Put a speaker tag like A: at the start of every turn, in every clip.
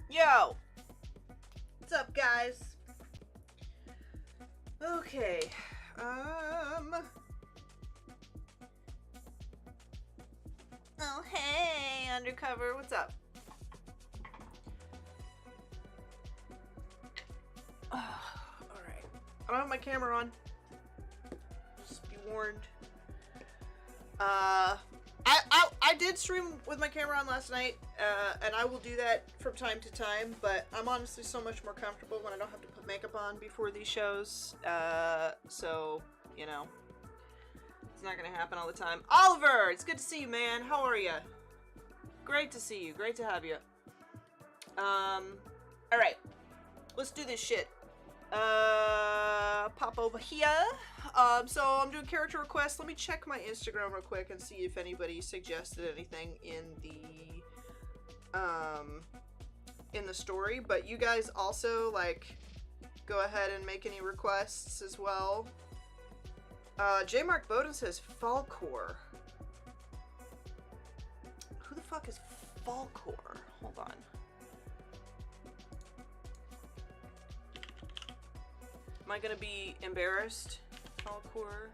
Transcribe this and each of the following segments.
A: Yo! What's up, guys? Okay, oh, hey, Undercover, what's up? Alright. I don't have my camera on. Just be warned. I did stream with my camera on last night, and I will do that from time to time, but I'm honestly so much more comfortable when I don't have to put makeup on before these shows, so, you know, it's not gonna happen all the time. Oliver! It's good to see you, man. How are you? Great to see you. Great to have you. Alright. Let's do this shit. Pop over here. So I'm doing character requests. Let me check my Instagram real quick and see if anybody suggested anything in the story. But you guys also, like, go ahead and make any requests as well. J. Mark Bowden says Falcor. Who the fuck is Falcor? Hold on. Am I gonna be embarrassed? Falcor.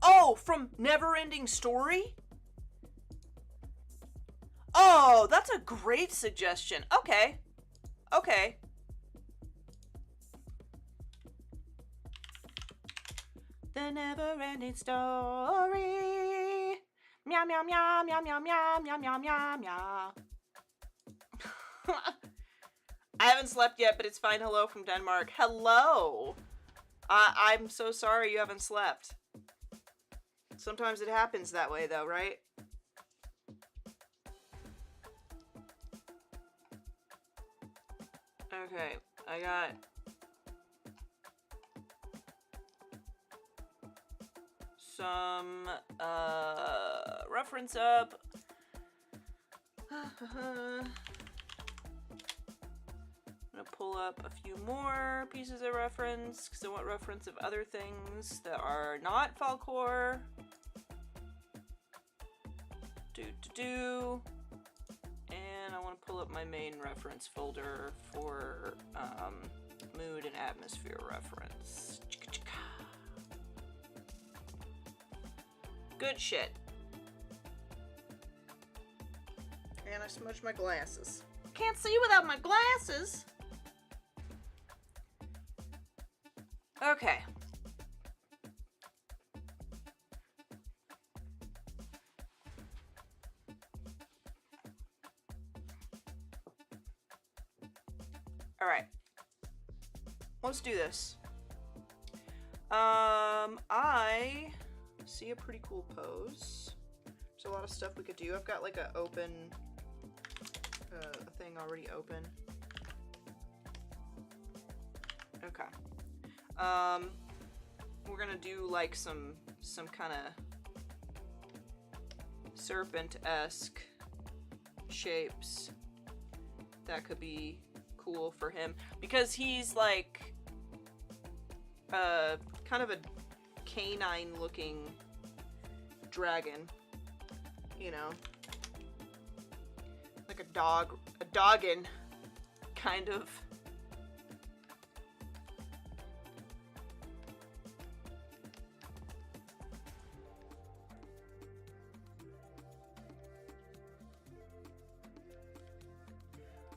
A: Oh, from Neverending Story? Oh, that's a great suggestion. Okay. Okay. The Neverending Story. Meow, meow, meow, meow, meow, meow, meow, meow, meow, meow. I haven't slept yet, but it's fine. Hello from Denmark. Hello. I'm so sorry you haven't slept. Sometimes it happens that way, though, right? Okay, I got some reference up. I'm gonna pull up a few more pieces of reference because I want reference of other things that are not Falcor. And I want to pull up my main reference folder for mood and atmosphere reference. Good shit. And I smudged my glasses. Can't see without my glasses. Okay. Alright. Let's do this. I see a pretty cool pose. There's a lot of stuff we could do. I've got like a open a thing already open. Okay. We're gonna do like some kind of serpent-esque shapes that could be cool for him because he's like kind of a canine looking dragon, you know, like a doggin kind of.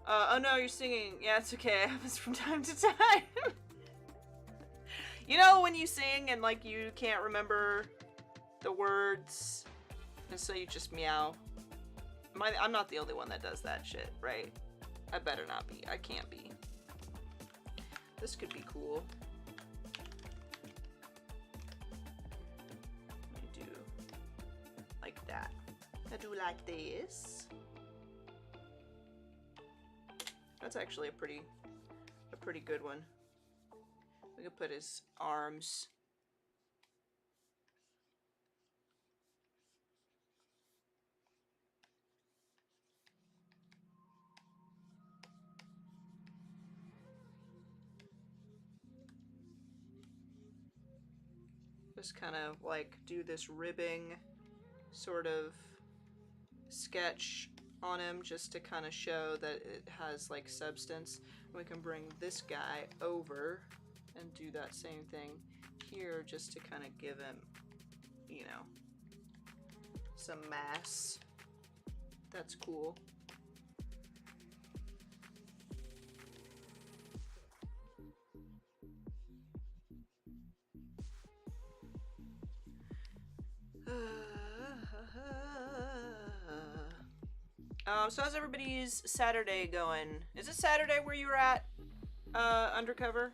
A: Oh no, you're singing. Yeah, it's okay. It happens from time to time. You know when you sing and like you can't remember the words, and so you just meow. I'm not the only one that does that shit, right? I better not be. I can't be. This could be cool. Let me do like that. I do like this. That's actually a pretty good one. We could put his arms. Just kind of like do this ribbing sort of sketch on him just to kind of show that it has like substance. And we can bring this guy over and do that same thing here just to kind of give him, you know, some mass. That's cool. So how's everybody's Saturday going? Is it Saturday where you were at, undercover?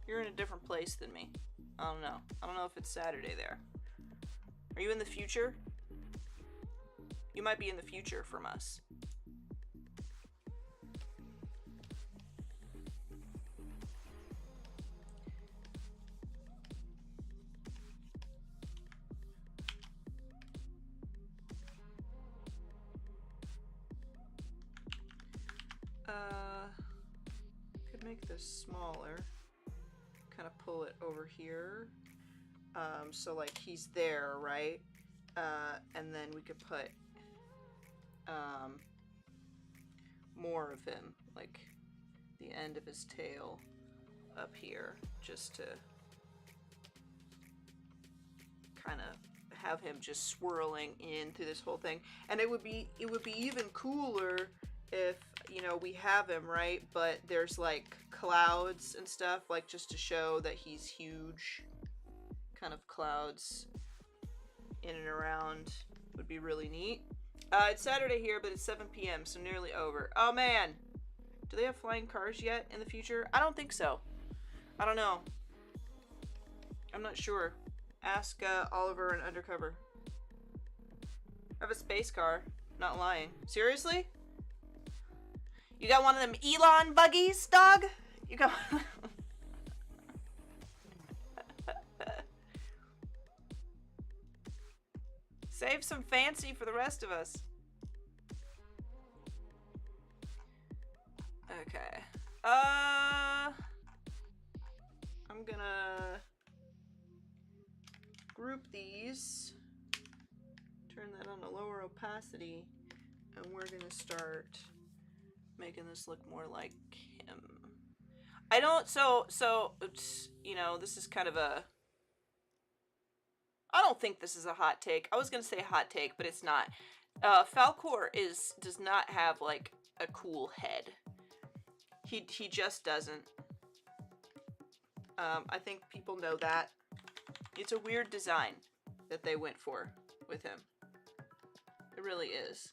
A: You're in a different place than me. I don't know. I don't know if it's Saturday there. Are you in the future? You might be in the future from us. Could make this smaller. Kind of pull it over here. So like he's there, right? And then we could put more of him, like the end of his tail up here, just to kind of have him just swirling in through this whole thing. And it would be even cooler if, you know, we have him, right, but there's like clouds and stuff, like just to show that he's huge. Kind of clouds in and around would be really neat. It's Saturday here, but it's 7 p.m., so nearly over. Oh man, do they have flying cars yet in the future? I don't think so. I don't know. I'm not sure. Ask Oliver and Undercover. I have a space car. Not lying. Seriously? You got one of them Elon buggies, dog? You got Save some fancy for the rest of us. Okay. I'm gonna group these. Turn that on a lower opacity. And we're gonna start making this look more like him. I don't, you know, this is kind of a, I don't think this is a hot take. I was gonna say hot take, but it's not. Falcor does not have like a cool head. He just doesn't. I think people know that. It's a weird design that they went for with him. It really is.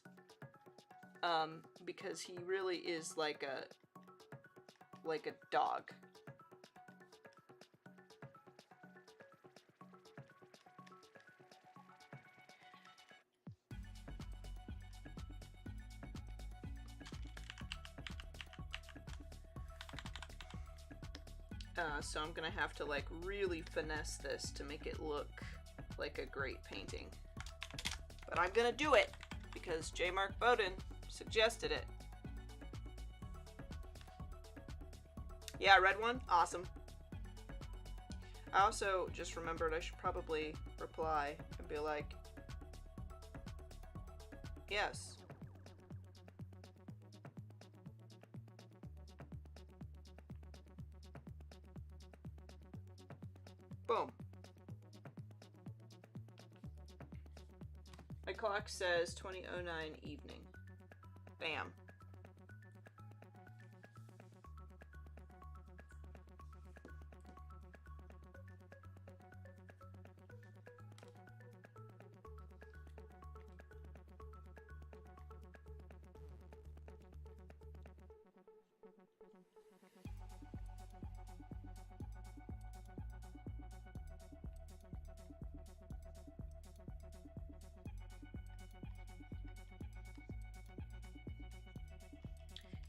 A: Because he really is like a dog. So I'm gonna have to like really finesse this to make it look like a great painting. But I'm gonna do it because J. Mark Bowden suggested it. Yeah, I read one. Awesome. I also just remembered I should probably reply and be like, yes. Boom. My clock says 20:09 evening. Bam.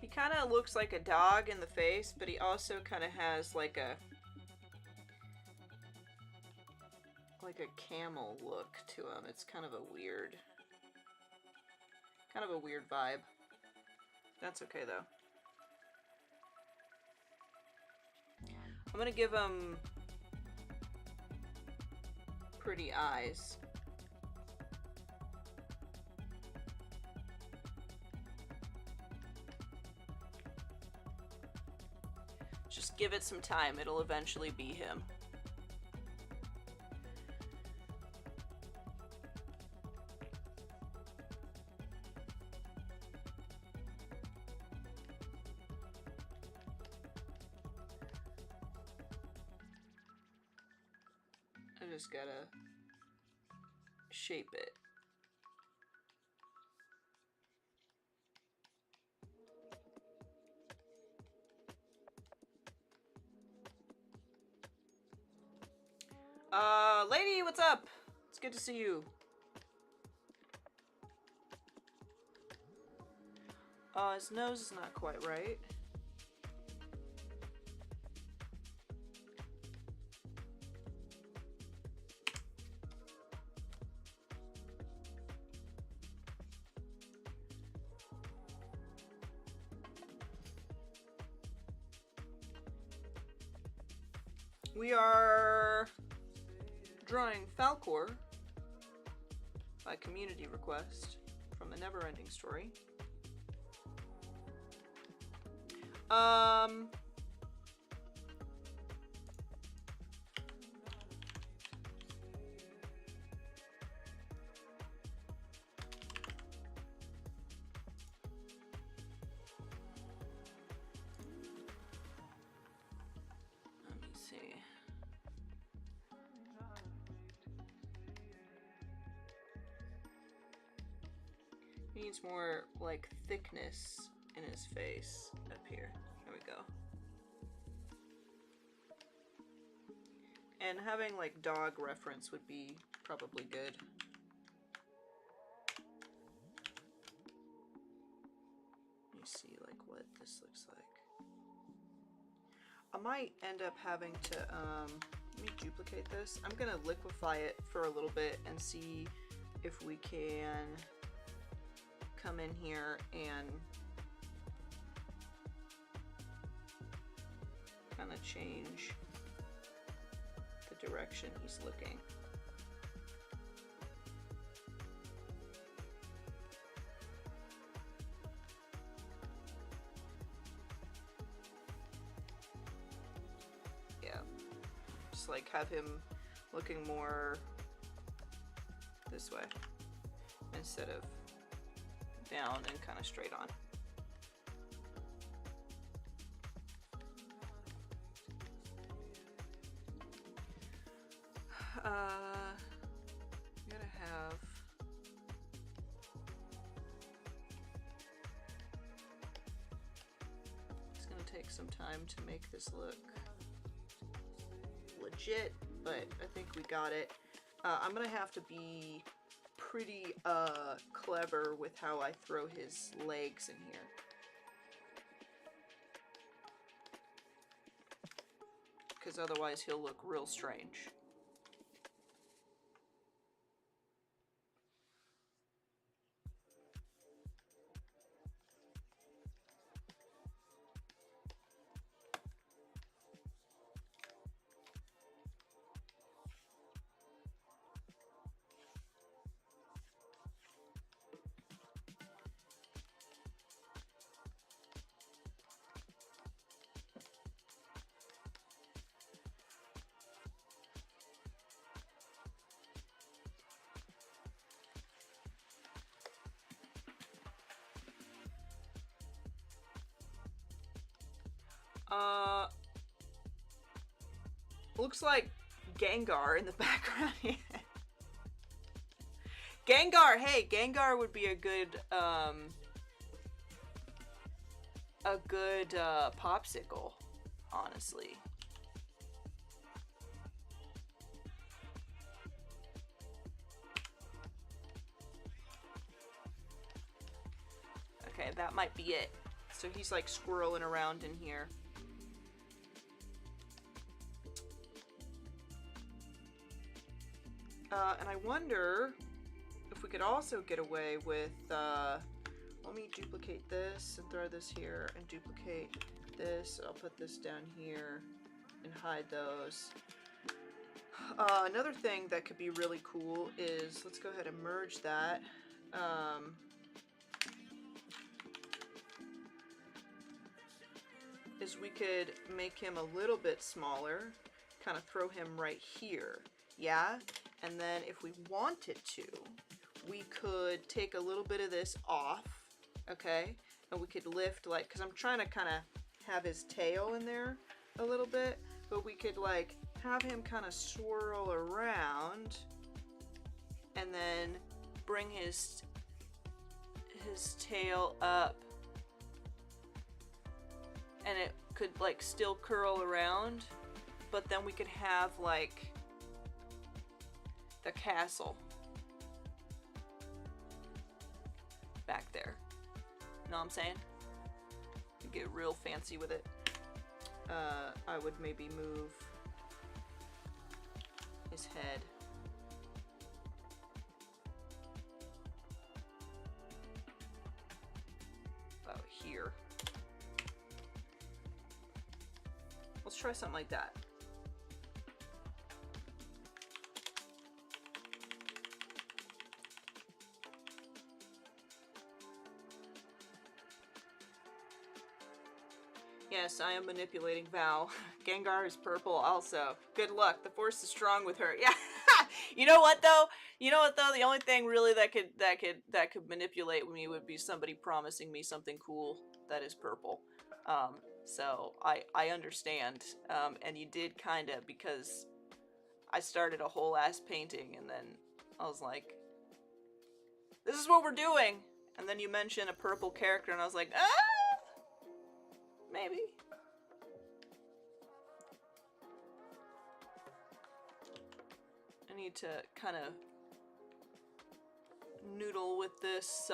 A: He kind of looks like a dog in the face, but he also kind of has like a camel look to him. It's kind of a weird vibe. That's okay though. I'm gonna give him pretty eyes. Just give it some time. It'll eventually be him. I just gotta shape it. Lady, what's up? It's good to see you. His nose is not quite right. We are drawing Falcor by community request from the Neverending Story. Let me see. He needs more like thickness in his face up here. There we go. And having like dog reference would be probably good. Let me see like what this looks like. I might end up having to, let me duplicate this. I'm gonna liquefy it for a little bit and see if we can come in here and kind of change the direction he's looking. Yeah, just like have him looking more this way instead of down and kind of straight on. You gotta have it's gonna take some time to make this look legit, but I think we got it. I'm gonna have to be pretty clever with how I throw his legs in here. Because otherwise he'll look real strange. Looks like Gengar in the background. Gengar, hey, Gengar would be a good popsicle, honestly. Okay, that might be it. So he's like squirreling around in here. And I wonder if we could also get away with, let me duplicate this and throw this here and duplicate this. I'll put this down here and hide those. Another thing that could be really cool is, let's go ahead and merge that. Is we could make him a little bit smaller, kind of throw him right here, yeah? And then if we wanted to, we could take a little bit of this off, okay? And we could lift, like, because I'm trying to kind of have his tail in there a little bit, but we could like have him kind of swirl around and then bring his tail up, and it could like still curl around, but then we could have like the castle back there. Know what I'm saying? You get real fancy with it. I would maybe move his head. About here. Let's try something like that. Yes, I am manipulating Val. Gengar is purple also. Good luck. The force is strong with her. Yeah. You know what though? You know what though? The only thing really that could manipulate me would be somebody promising me something cool that is purple. So I understand. And you did kind of, because I started a whole ass painting and then I was like, this is what we're doing. And then you mentioned a purple character and I was like, maybe. need to kind of noodle with this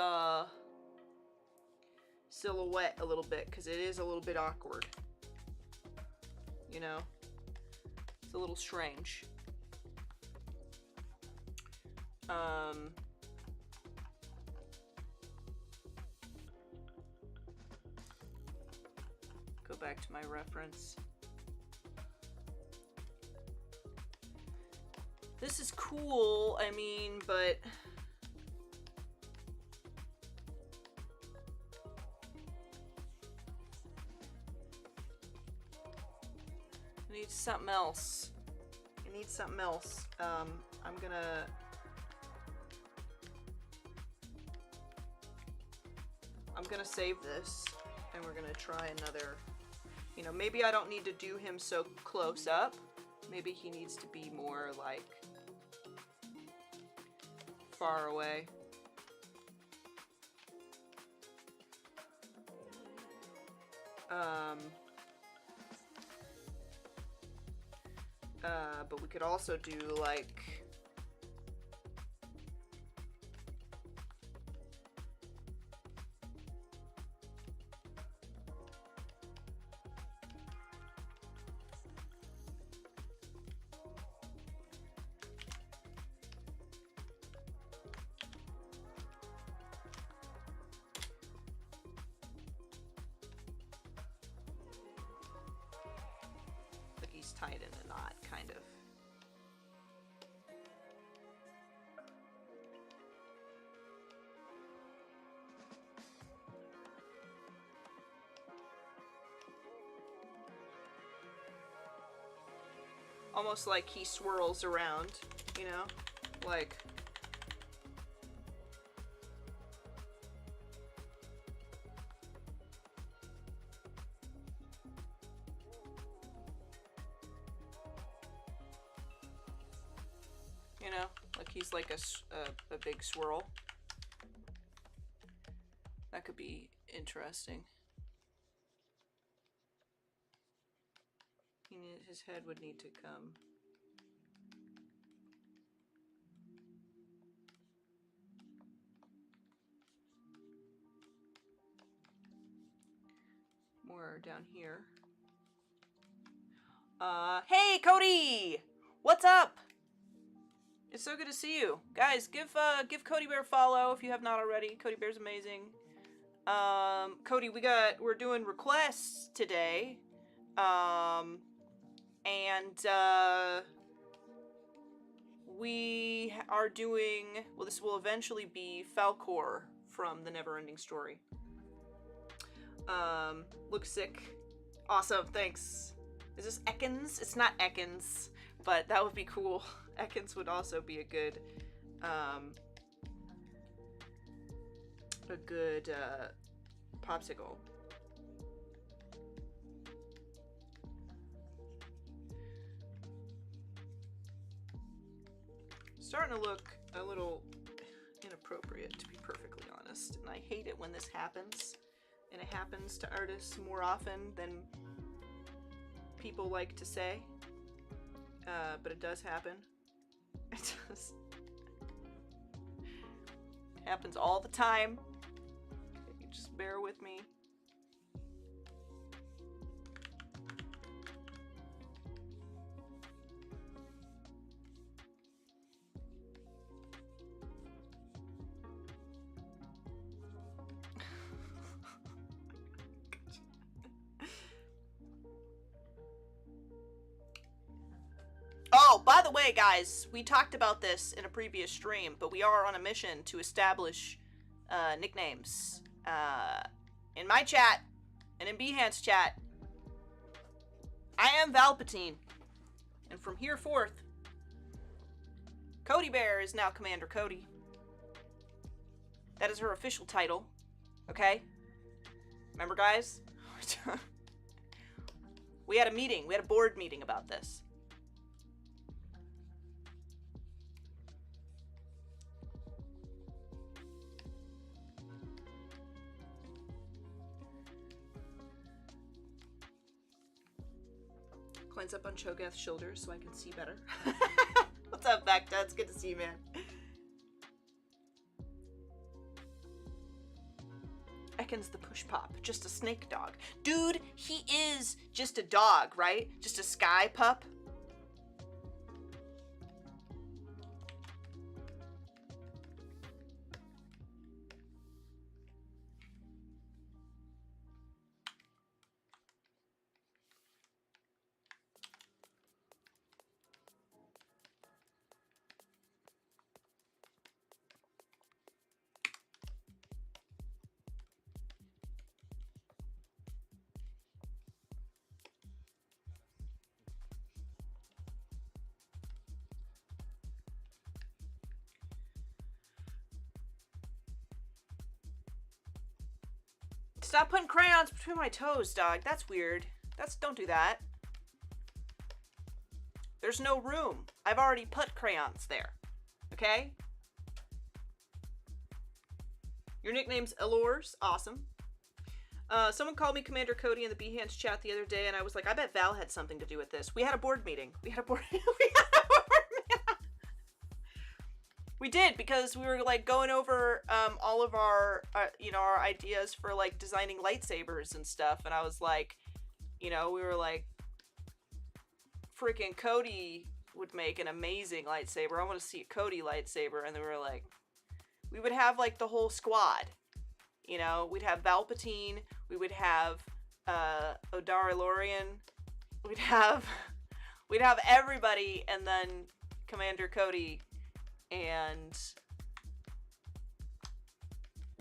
A: silhouette a little bit, because it is a little bit awkward. You know? It's a little strange. Go back to my reference. This is cool, I mean, but it needs something else. It needs something else. I'm gonna save this, and we're gonna try another. You know, maybe I don't need to do him so close up. Maybe he needs to be more like far away. But we could also do like he's tied in a knot, kind of. Almost like he swirls around, you know? Like... You know? Like he's like a big swirl. That could be interesting. His head would need to come. More down here. Hey Cody! What's up? It's so good to see you. Guys, give Cody Bear a follow if you have not already. Cody Bear's amazing. Cody, we're doing requests today. We are doing, well, this will eventually be Falcor from The Neverending Story. Looks sick. Awesome, thanks. Is this Ekans? It's not Ekans, but that would be cool. Ekans would also be a good popsicle. Starting to look a little inappropriate, to be perfectly honest, and I hate it when this happens, and it happens to artists more often than people like to say, but it does happen. It does. It happens all the time. Okay, just bear with me. Oh, by the way, guys, we talked about this in a previous stream, but we are on a mission to establish nicknames. In my chat, and in Behance chat, I am Valpatine. And from here forth, Cody Bear is now Commander Cody. That is her official title. Okay? Remember, guys? We had a meeting. We had a board meeting about this. Cleanse up on Cho'Gath's shoulders so I can see better. What's up, Becta? It's good to see you, man. Ekans the push pop, just a snake dog. Dude, he is just a dog, right? Just a sky pup. Stop putting crayons between my toes, dog. That's weird. Don't do that. There's no room. I've already put crayons there. Okay? Your nickname's Elors. Awesome. Someone called me Commander Cody in the Behance chat the other day, and I was like, I bet Val had something to do with this. We had a board meeting. We did, because we were like going over all of our our ideas for like designing lightsabers and stuff, and I was like, we were like, freaking Cody would make an amazing lightsaber. I want to see a Cody lightsaber. And then we were like, we would have like the whole squad. We'd have Palpatine, we would have Odara Lorian, we'd have everybody, and then Commander Cody. And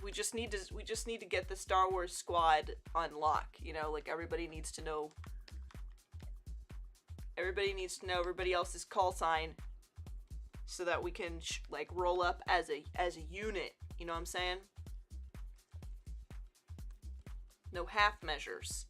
A: we just need to get the Star Wars squad on lock. Like everybody needs to know everybody else's call sign, so that we can like roll up as a unit. You know what I'm saying? No half measures.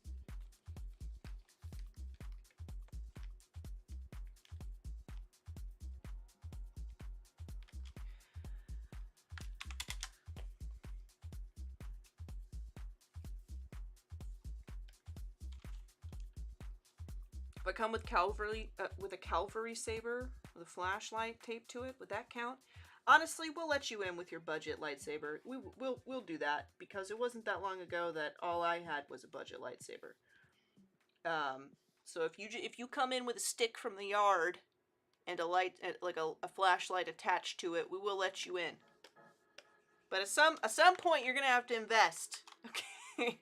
A: If I come with a cavalry saber with a flashlight taped to it, would that count? Honestly, we'll let you in with your budget lightsaber. We'll do that, because it wasn't that long ago that all I had was a budget lightsaber. So if you come in with a stick from the yard and a light, like a flashlight attached to it, we will let you in. But at some point, you're gonna have to invest. Okay.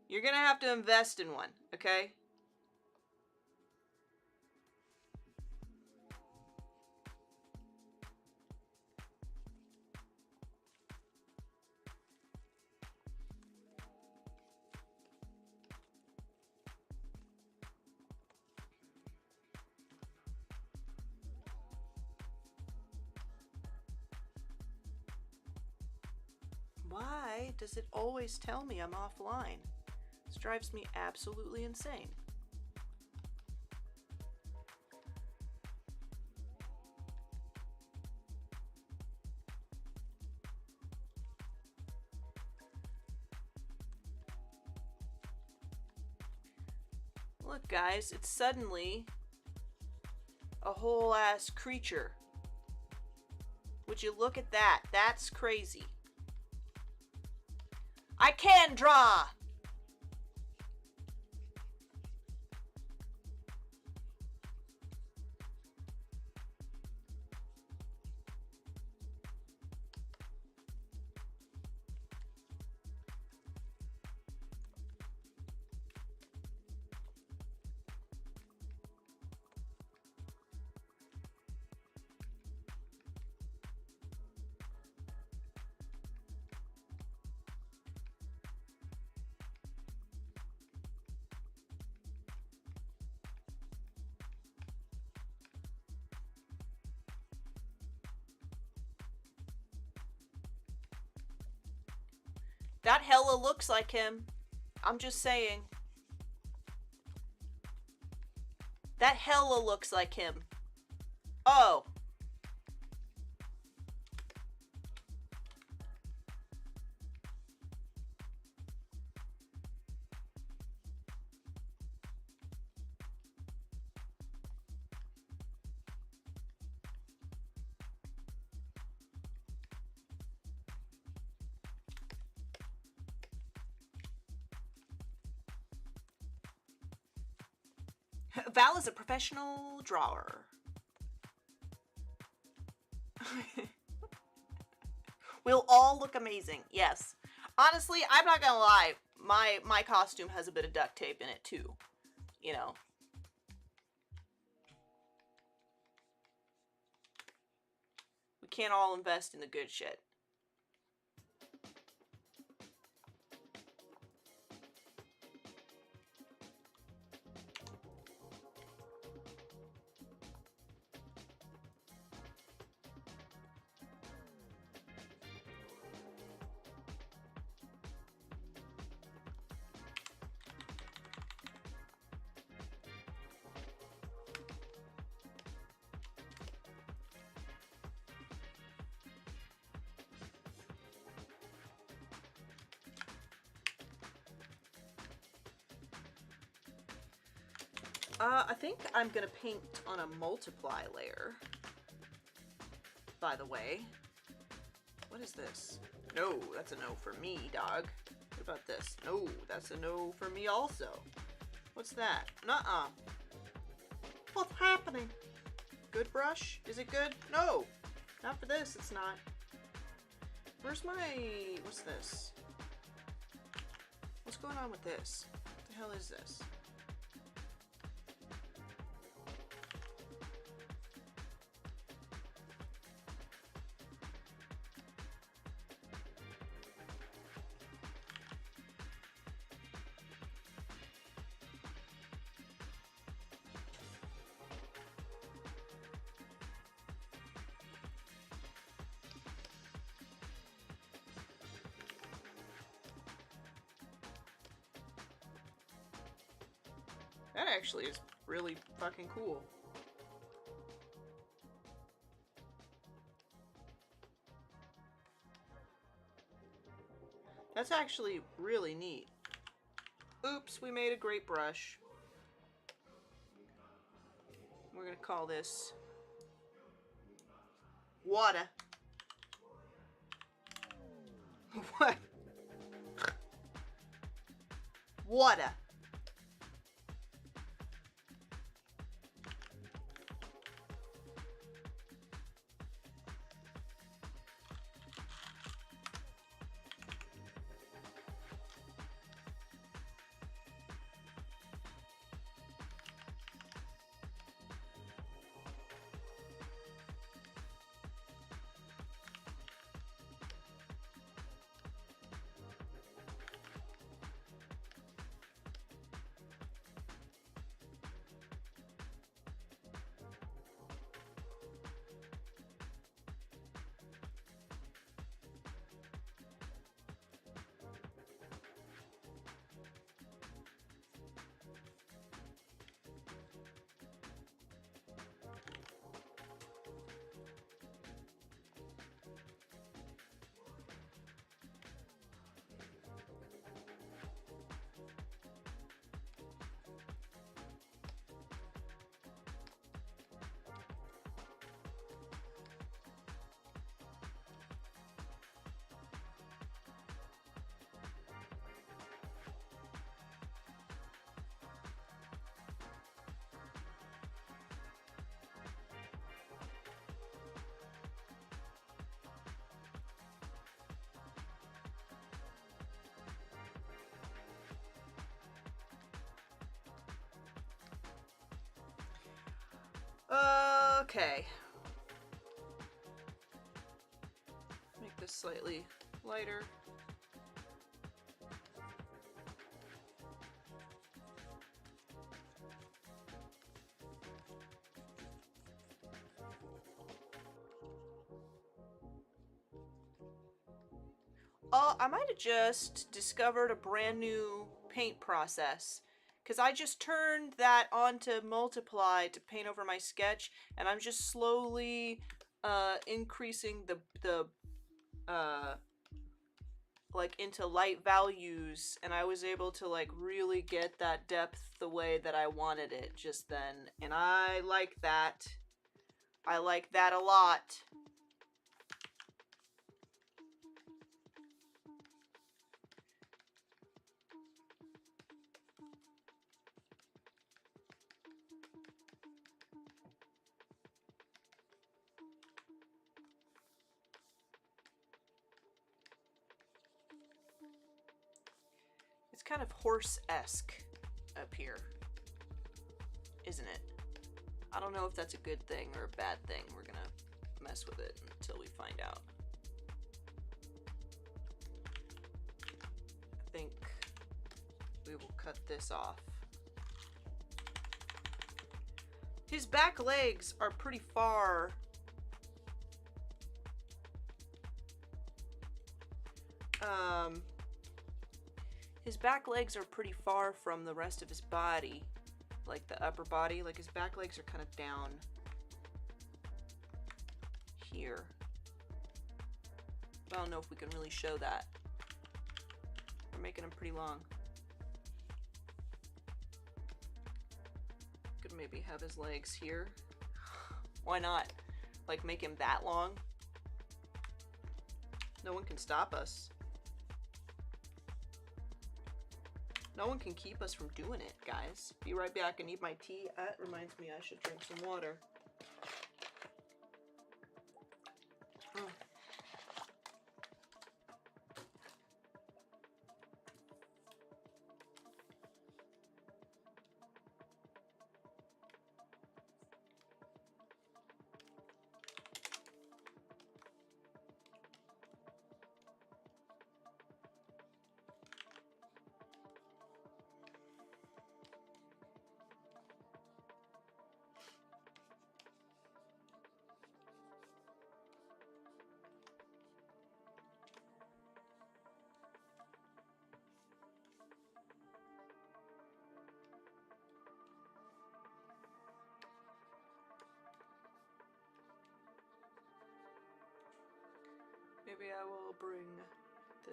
A: You're gonna have to invest in one, okay? Why does it always tell me I'm offline? This drives me absolutely insane. Look, guys, it's suddenly a whole ass creature. Would you look at that? That's crazy. I can draw! That hella looks like him. I'm just saying. That hella looks like him. Oh. Val is a professional drawer. We'll all look amazing. Yes. Honestly, I'm not gonna lie. My costume has a bit of duct tape in it too. You know. We can't all invest in the good shit. I think I'm gonna paint on a multiply layer. By the way. What is this? No, that's a no for me, dog. What about this? No, that's a no for me also. What's that? Nuh-uh. What's happening? Good brush? Is it good? No! Not for this, it's not. Where's my... what's this? What's going on with this? What the hell is this? That actually is really fucking cool. That's actually really neat. Oops, we made a great brush. We're gonna call this water. What? Water. Okay. Make this slightly lighter. I might have just discovered a brand new paint process. Because I just turned that on to multiply to paint over my sketch, and I'm just slowly increasing the like into light values, and I was able to like really get that depth the way that I wanted it just then, and I like that. I like that a lot. It's kind of horse-esque up here, isn't it? I don't know if that's a good thing or a bad thing. We're gonna mess with it until we find out. I think we will cut this off. His back legs are pretty far. His back legs are pretty far from the rest of his body. Like the upper body, like his back legs are kind of down here. I don't know if we can really show that. We're making them pretty long. Could maybe have his legs here. Why not? Like make him that long? No one can stop us. No one can keep us from doing it, guys. Be right back. I need my tea. That reminds me I should drink some water. Maybe I will bring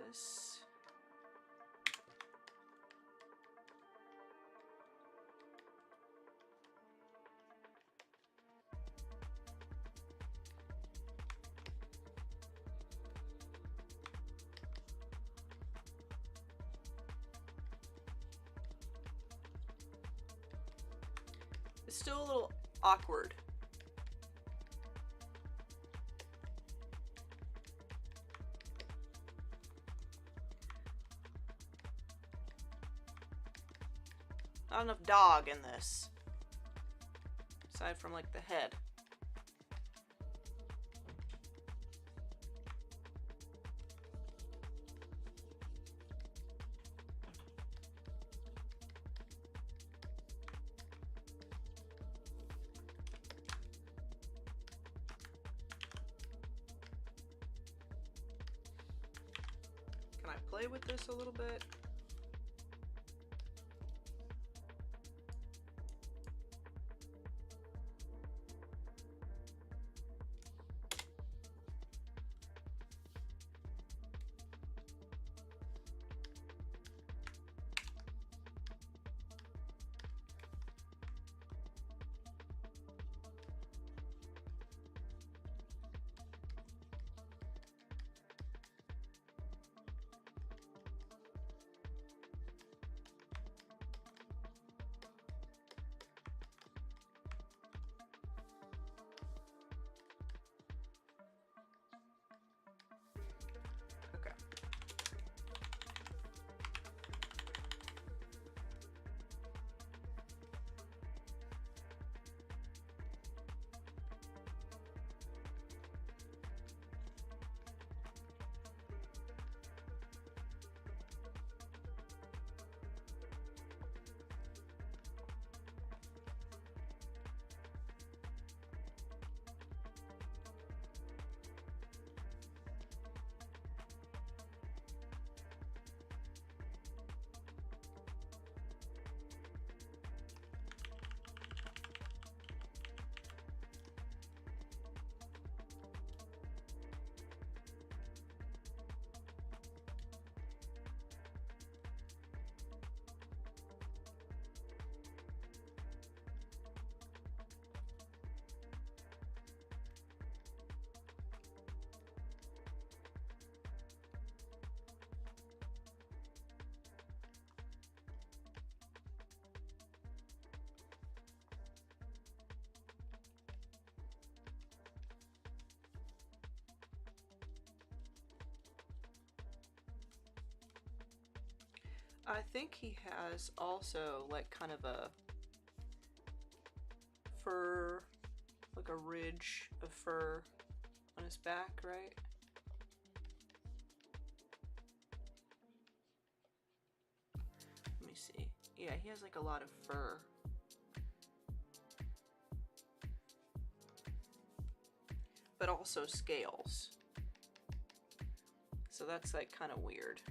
A: this. It's still a little awkward. Not enough dog in this. Aside from like the head. Can I play with this a little bit? I think he has also like kind of a fur, like a ridge of fur on his back, right? Let me see. Yeah, he has like a lot of fur. But also scales. So that's like kind of weird.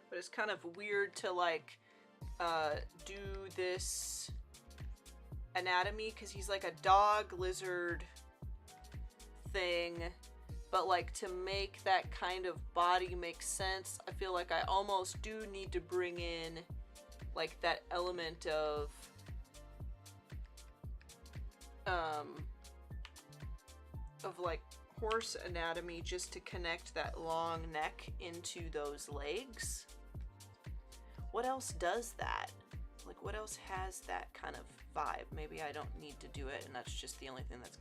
A: But it's kind of weird to like do this anatomy because he's like a dog lizard thing, but like to make that kind of body make sense, I feel like I almost do need to bring in like that element of like horse anatomy just to connect that long neck into those legs. What else does that? Like, what else has that kind of vibe? Maybe I don't need to do it, and that's just the only thing that's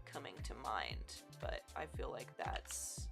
A: coming to mind. But I feel like that's...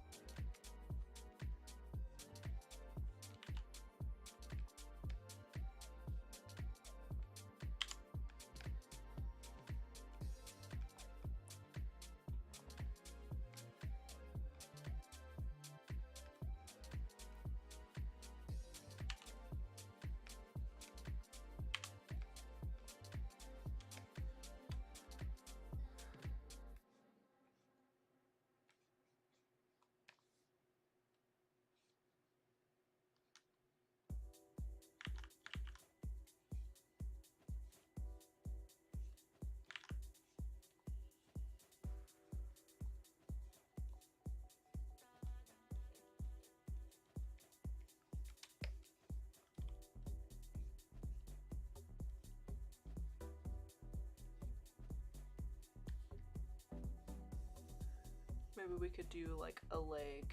A: Maybe we could do like a leg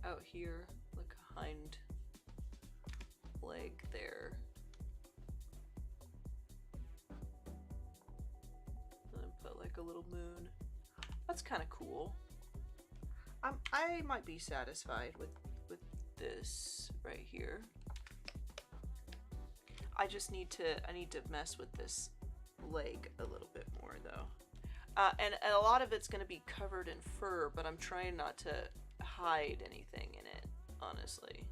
A: out here, like a hind leg there. And then put like a little moon. That's kind of cool. I might be satisfied with this right here. I just need to mess with this leg a little bit more though. And a lot of it's going to be covered in fur, but I'm trying not to hide anything in it, honestly.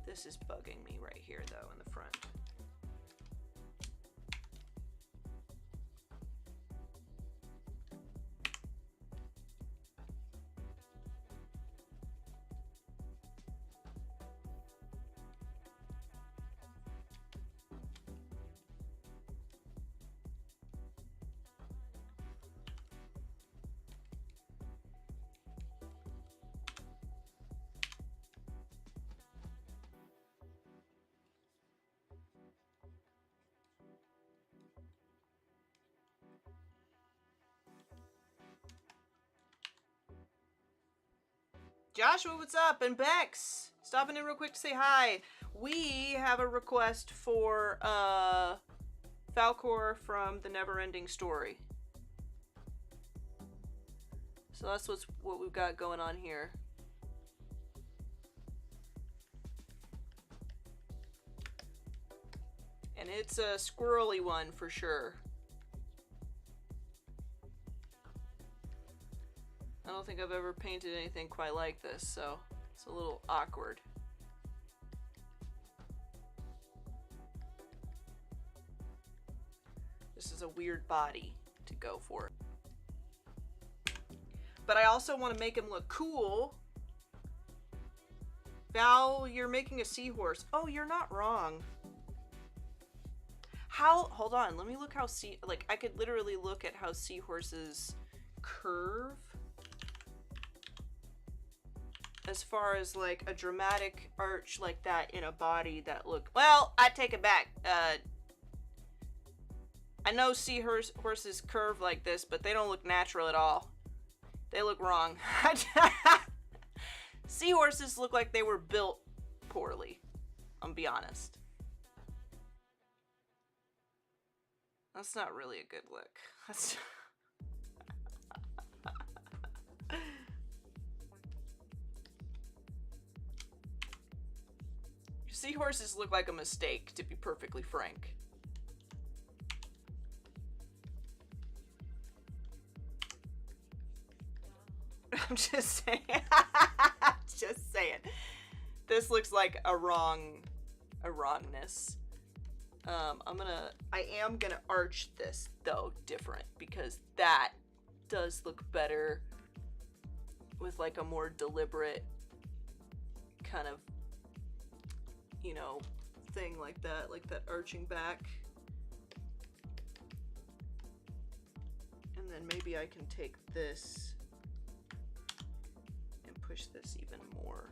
A: This is bugging me right here, though, in the front. Joshua, what's up? And Bex, stopping in real quick to say hi. We have a request for Falcor from the Neverending Story. So that's what we've got going on here. And it's a squirrely one for sure. think I've ever painted anything quite like this, so it's a little awkward. This is a weird body to go for. But I also want to make him look cool. Val, you're making a seahorse. Oh, you're not wrong. Hold on, let me look how I could literally look at how seahorses curve. As far as like a dramatic arch like that in a body that look, well, I take it back. I know seahorses curve like this, but they don't look natural at all. They look wrong. Seahorses look like they were built poorly. I'm be honest. That's not really a good look. That's Seahorses look like a mistake, to be perfectly frank. I'm just saying. Just saying. This looks like a wrongness. I am gonna arch this though different, because that does look better with like a more deliberate kind of, you know, thing like that arching back. And then maybe I can take this and push this even more.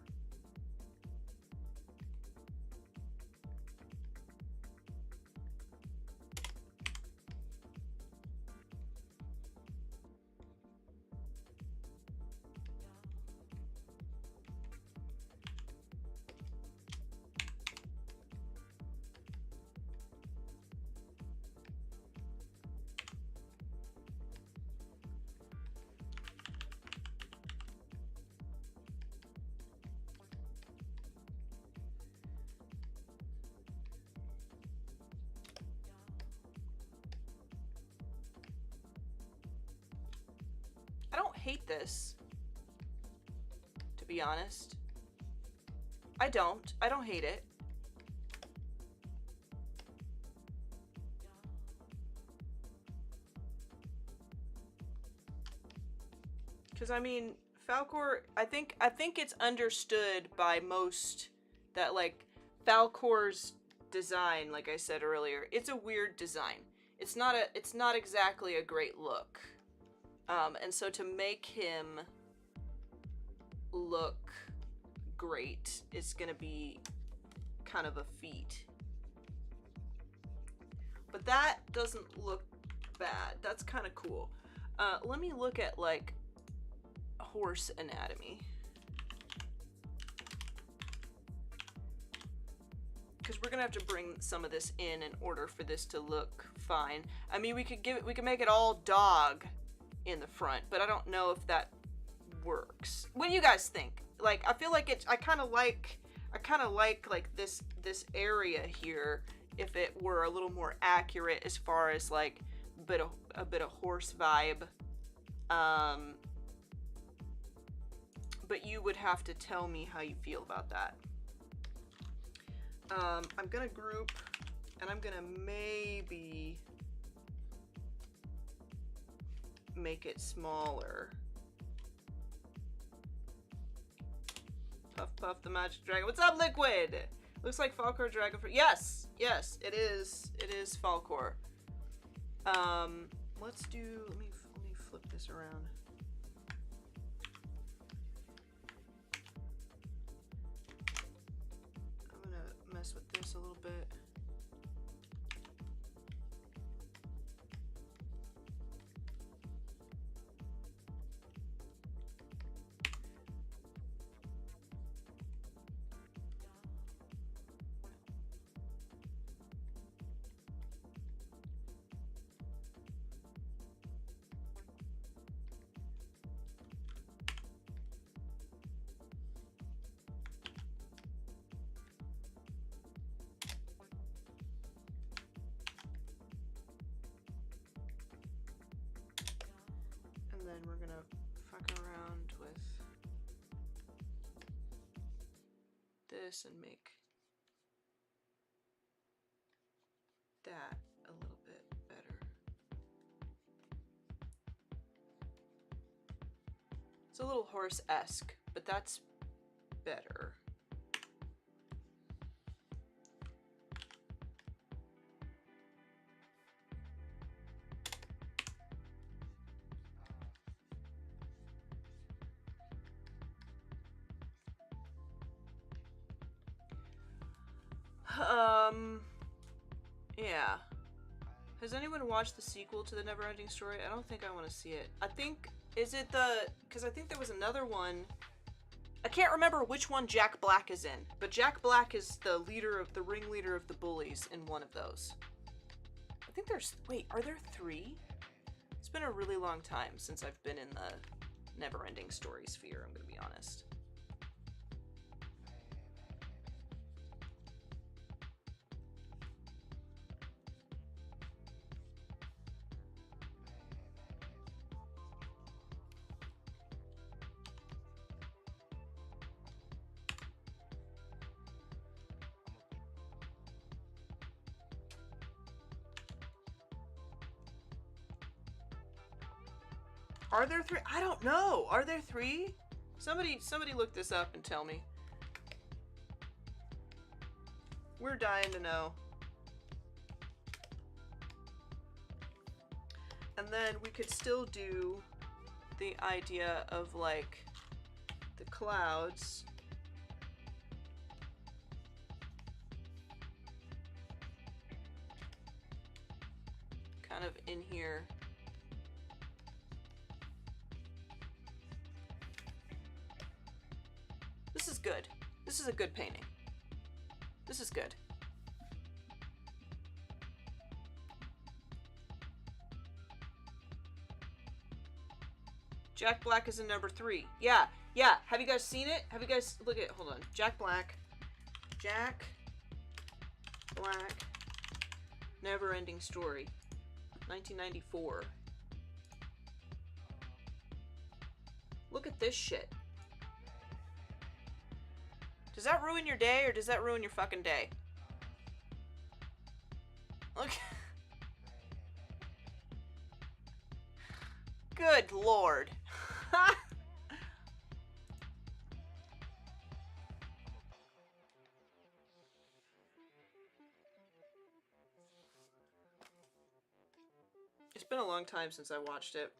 A: I don't hate this, to be honest. I don't hate it. Because I mean, Falcor, I think it's understood by most that like Falcor's design, like I said earlier, it's a weird design. It's not exactly a great look. And so to make him look great is gonna be kind of a feat. But that doesn't look bad. That's kind of cool. Let me look at like horse anatomy. Because we're gonna have to bring some of this in order for this to look fine. I mean, we could make it all dog in the front, but I don't know if that works. What do you guys think? Like, I feel like I kind of like like this area here if it were a little more accurate as far as like a bit of horse vibe. But you would have to tell me how you feel about that. I'm gonna group, and I'm gonna maybe make it smaller. Puff Puff the Magic Dragon. What's up, Liquid? Looks like Falcor Dragon for yes, it is Falcor. Let's do, let me flip this around. I'm gonna mess with this a little bit. this and make that a little bit better. It's a little horse-esque, but that's better. Yeah. Has anyone watched the sequel to the Neverending Story? I don't think I want to see it. I think, is it the, because I think there was another one. I can't remember which one Jack Black is in, but Jack Black is the ringleader of the bullies in one of those. I think there's, wait, are there 3? It's been a really long time since I've been in the Neverending Story sphere, I'm gonna be honest. Are there 3? I don't know. Are there 3? Somebody look this up and tell me. We're dying to know. And then we could still do the idea of like the clouds. Kind of in here. This is good. This is a good painting. This is good. Jack Black is in number 3. Yeah, yeah. Have you guys seen it? Have you guys, look at, hold on. Jack Black. Never-Ending Story. 1994. Look at this shit. Does that ruin your day or does that ruin your fucking day? Look. Good lord. It's been a long time since I watched it.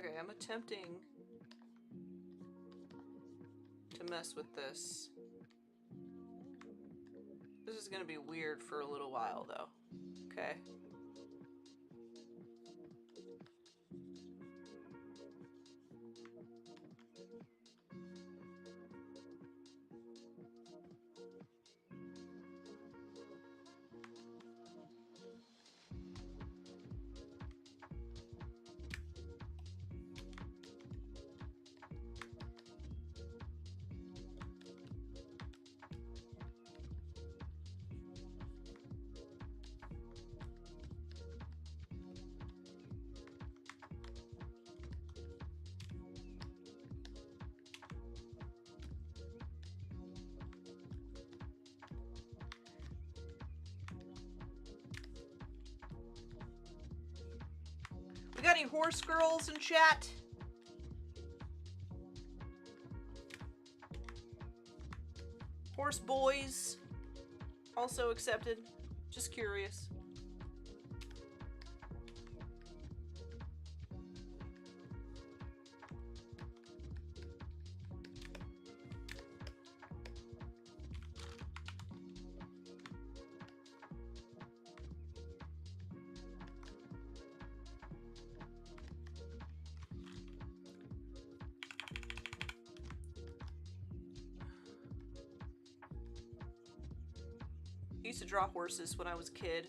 A: Okay, I'm attempting to mess with this. This is gonna be weird for a little while, though. Okay. We got any horse girls in chat? Horse boys also accepted. Just curious. I used to draw horses when I was a kid.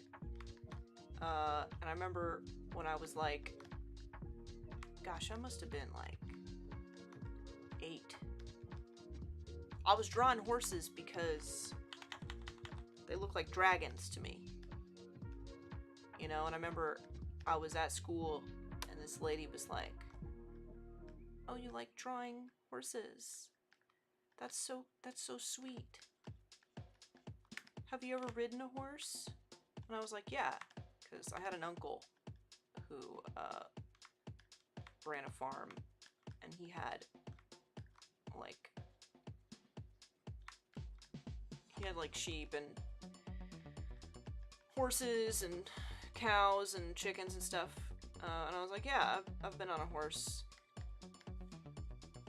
A: And I remember when I was like, gosh, I must have been like 8. I was drawing horses because they look like dragons to me. You know, and I remember I was at school and this lady was like, oh, you like drawing horses? That's so sweet. Have you ever ridden a horse? And I was like, yeah, because I had an uncle who ran a farm, and he had like sheep and horses and cows and chickens and stuff. And I was like, yeah, I've been on a horse.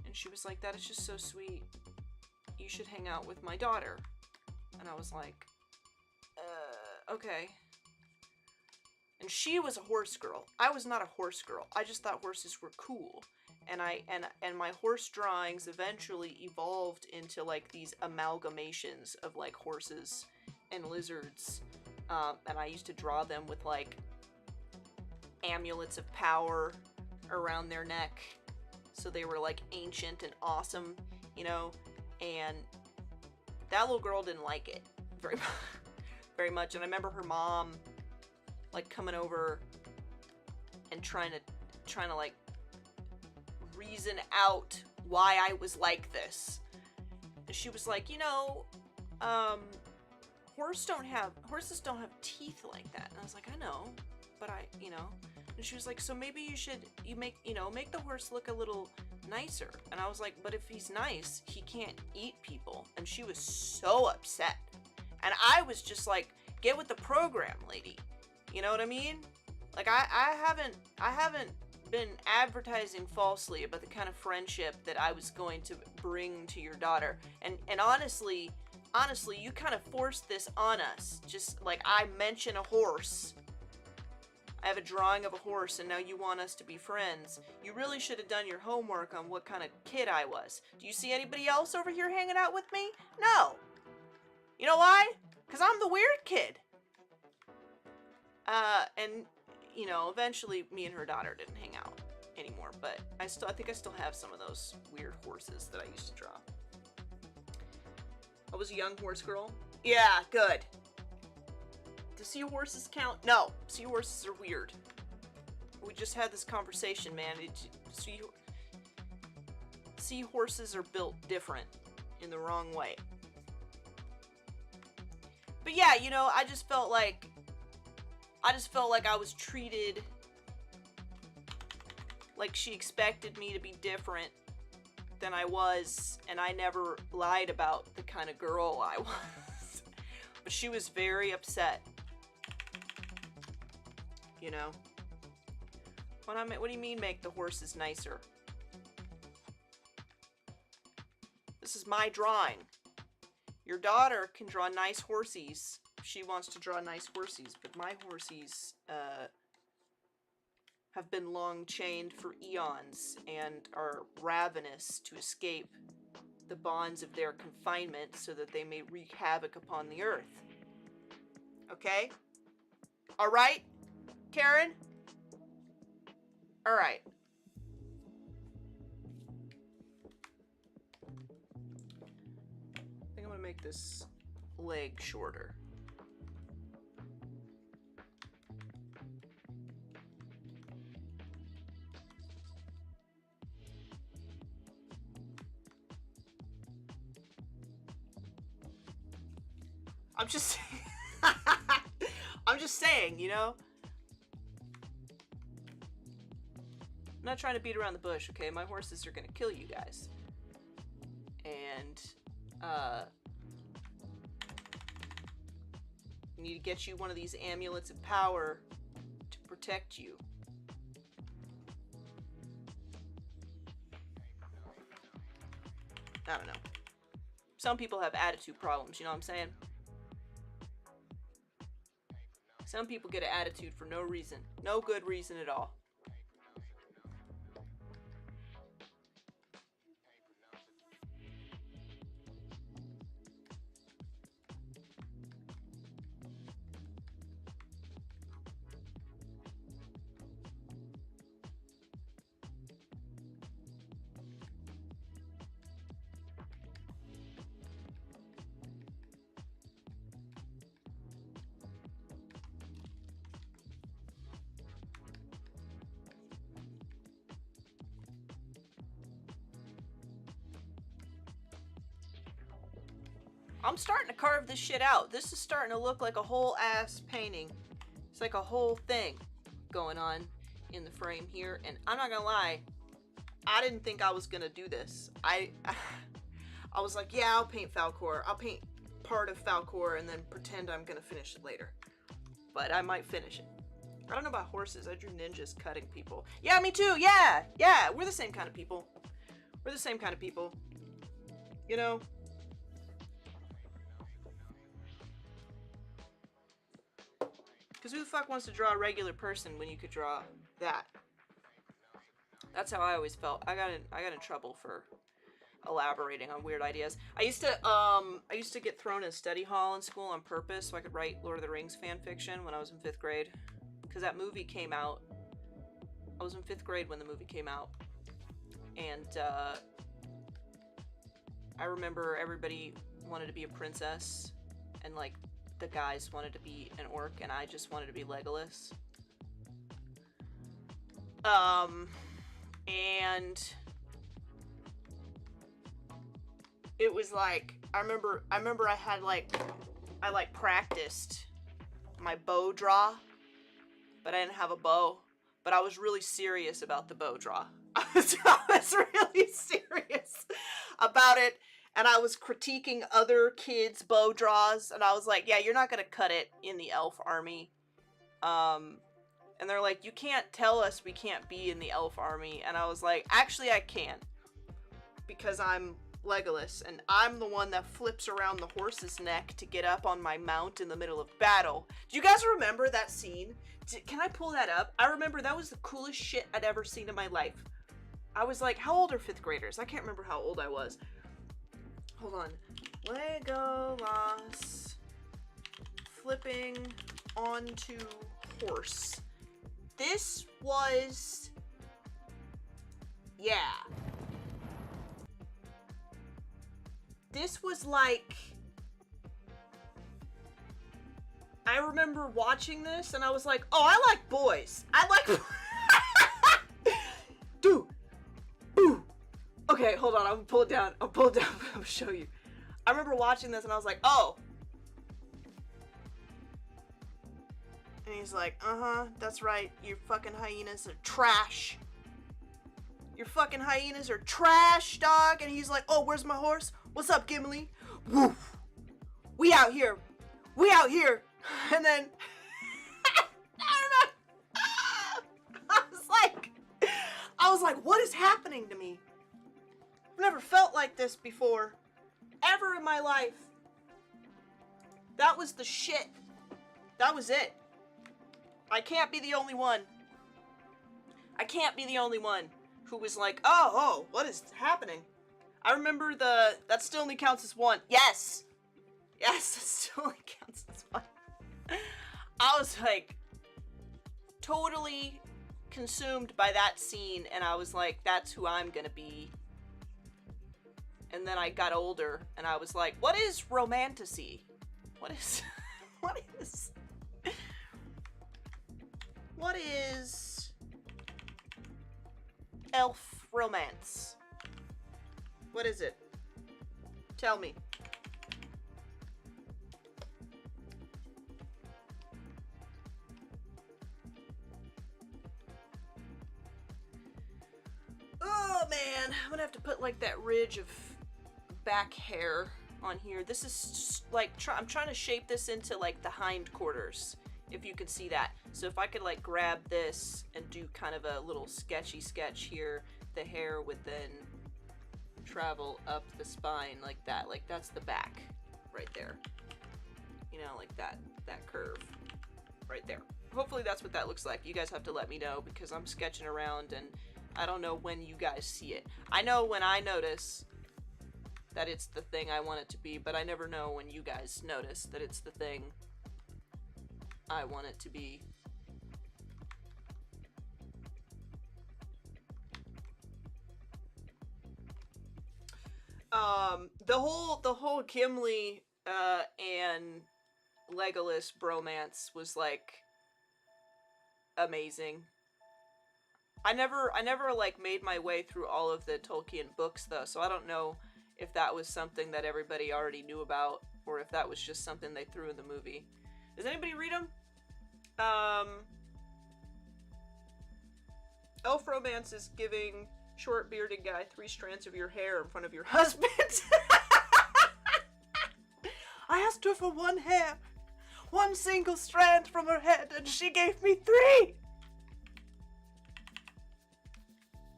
A: And she was like, that is just so sweet. You should hang out with my daughter. And I was like, okay. And she was a horse girl. I was not a horse girl. I just thought horses were cool. And my horse drawings eventually evolved into like these amalgamations of like horses and lizards. And I used to draw them with like amulets of power around their neck. So they were like ancient and awesome, you know? And that little girl didn't like it very much. And I remember her mom like coming over and trying to like reason out why I was like this. And she was like, you know, horses don't have teeth like that. And I was like, I know, but you know. And she was like, so maybe you make the horse look a little nicer. And I was like, but if he's nice, he can't eat people. And she was so upset. And I was just like, get with the program, lady. You know what I mean? Like I haven't been advertising falsely about the kind of friendship that I was going to bring to your daughter. And honestly, you kind of forced this on us. Just like I mention a horse. I have a drawing of a horse and now you want us to be friends. You really should have done your homework on what kind of kid I was. Do you see anybody else over here hanging out with me? No. You know why? Because I'm the weird kid. And, you know, eventually me and her daughter didn't hang out anymore, but I think I still have some of those weird horses that I used to draw. I was a young horse girl. Yeah, good. Do seahorses count? No, seahorses are weird. We just had this conversation, man. Seahorses are built different in the wrong way. But yeah, you know, I just felt like I was treated like she expected me to be different than I was, and I never lied about the kind of girl I was. But she was very upset. You know? What do you mean make the horses nicer? This is my drawing. Your daughter can draw nice horsies if she wants to draw nice horsies, but my horsies have been long chained for eons and are ravenous to escape the bonds of their confinement so that they may wreak havoc upon the earth. Okay? All right, Karen? All right. I think I'm gonna make this leg shorter. I'm just I'm just saying, you know? I'm not trying to beat around the bush, okay? My horses are gonna kill you guys. And, I need to get you one of these amulets of power to protect you. I don't know. Some people have attitude problems, you know what I'm saying? Some people get an attitude for no reason. No good reason at all. I'm starting to carve this shit out. This is starting to look like a whole ass painting. It's like a whole thing going on in the frame here. And I'm not gonna lie, I didn't think I was gonna do this. I was like, yeah, I'll paint Falcor. I'll paint part of Falcor and then pretend I'm gonna finish it later. But I might finish it. I don't know about horses. I drew ninjas cutting people. Yeah, me too. Yeah, yeah. We're the same kind of people. We're the same kind of people. You know? Because who the fuck wants to draw a regular person when you could draw that? That's how I always felt. I got in trouble for elaborating on weird ideas. I used to get thrown in study hall in school on purpose so I could write Lord of the Rings fan fiction when I was in 5th grade. Because that movie came out. I was in 5th grade when the movie came out. And I remember everybody wanted to be a princess. And like the guys wanted to be an orc and I just wanted to be Legolas. And it was like, I remember I had I practiced my bow draw, but I didn't have a bow, but I was really serious about the bow draw. I was really serious about it. And I was critiquing other kids' bow draws, and I was like, yeah, you're not gonna cut it in the elf army. And they're like, you can't tell us we can't be in the elf army. And I was like, actually I can. Because I'm Legolas, and I'm the one that flips around the horse's neck to get up on my mount in the middle of battle. Do you guys remember that scene? Can I pull that up? I remember that was the coolest shit I'd ever seen in my life. I was like, how old are 5th graders? I can't remember how old I was. Hold on. Legolas flipping onto horse. This was... yeah. This was like... I remember watching this and I was like, oh, I like boys. I like... Dude. Ooh. Okay, hold on. I'm gonna pull it down. I'll pull it down. I'm gonna show you. I remember watching this and I was like, oh. And he's like, that's right. Your fucking hyenas are trash. Your fucking hyenas are trash, dog. And he's like, oh, where's my horse? What's up, Gimli? Woof. We out here. We out here. And then I was like, was like, what is happening to me? I've never felt like this before. Ever in my life. That was the shit. That was it. I can't be the only one. I can't be the only one who was like, oh, what is happening? I remember that still only counts as one. Yes! Yes, that still only counts as one. I was like, totally consumed by that scene, and I was like, that's who I'm gonna be. And then I got older, and I was like, what is romantasy? What is... What is elf romance? What is it? Tell me. Oh man, I'm gonna have to put like that ridge of back hair on here. This is like, I'm trying to shape this into like the hindquarters, if you can see that. So if I could like grab this and do kind of a little sketchy sketch here, the hair would then travel up the spine like that. Like that's the back right there. You know, like that curve right there. Hopefully that's what that looks like. You guys have to let me know because I'm sketching around and I don't know when you guys see it. I know when I notice that it's the thing I want it to be, but I never know when you guys notice that it's the thing I want it to be. The whole Gimli and Legolas bromance was like amazing. I never like made my way through all of the Tolkien books though, so I don't know if that was something that everybody already knew about or if that was just something they threw in the movie. Does anybody read them? Elf romance is giving short bearded guy 3 strands of your hair in front of your husband. I asked her for 1 hair, 1 single strand from her head, and she gave me 3.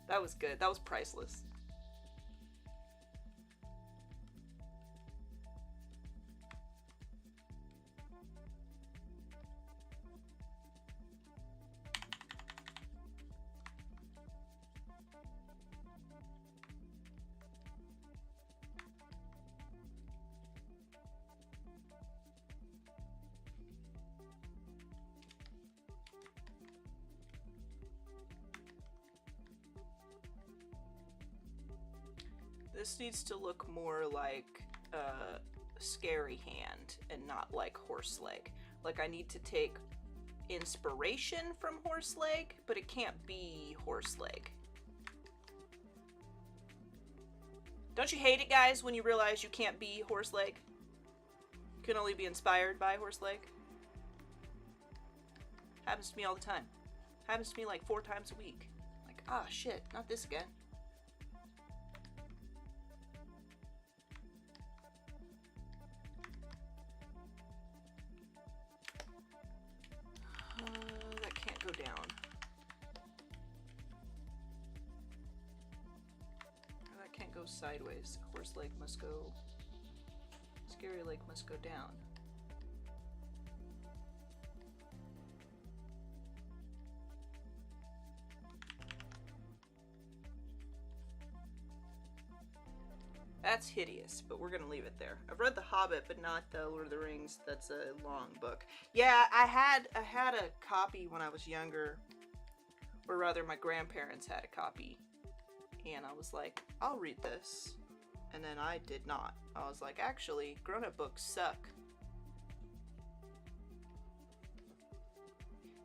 A: That was good. That was priceless. This needs to look more like a scary hand and not like horse leg. Like I need to take inspiration from horse leg, but it can't be horse leg. Don't you hate it, guys, when you realize you can't be horse leg? You can only be inspired by horse leg. Happens to me all the time. Happens to me like 4 times a week. Like, ah, shit, not this again. That can't go down. That can't go sideways. Horse leg must go... Scary leg must go down. That's hideous, but we're gonna leave it there. I've read The Hobbit, but not the Lord of the Rings. That's a long book. Yeah, I had a copy when I was younger, or rather my grandparents had a copy, and I was like, I'll read this, and then I did not. I was like, actually, grown-up books suck.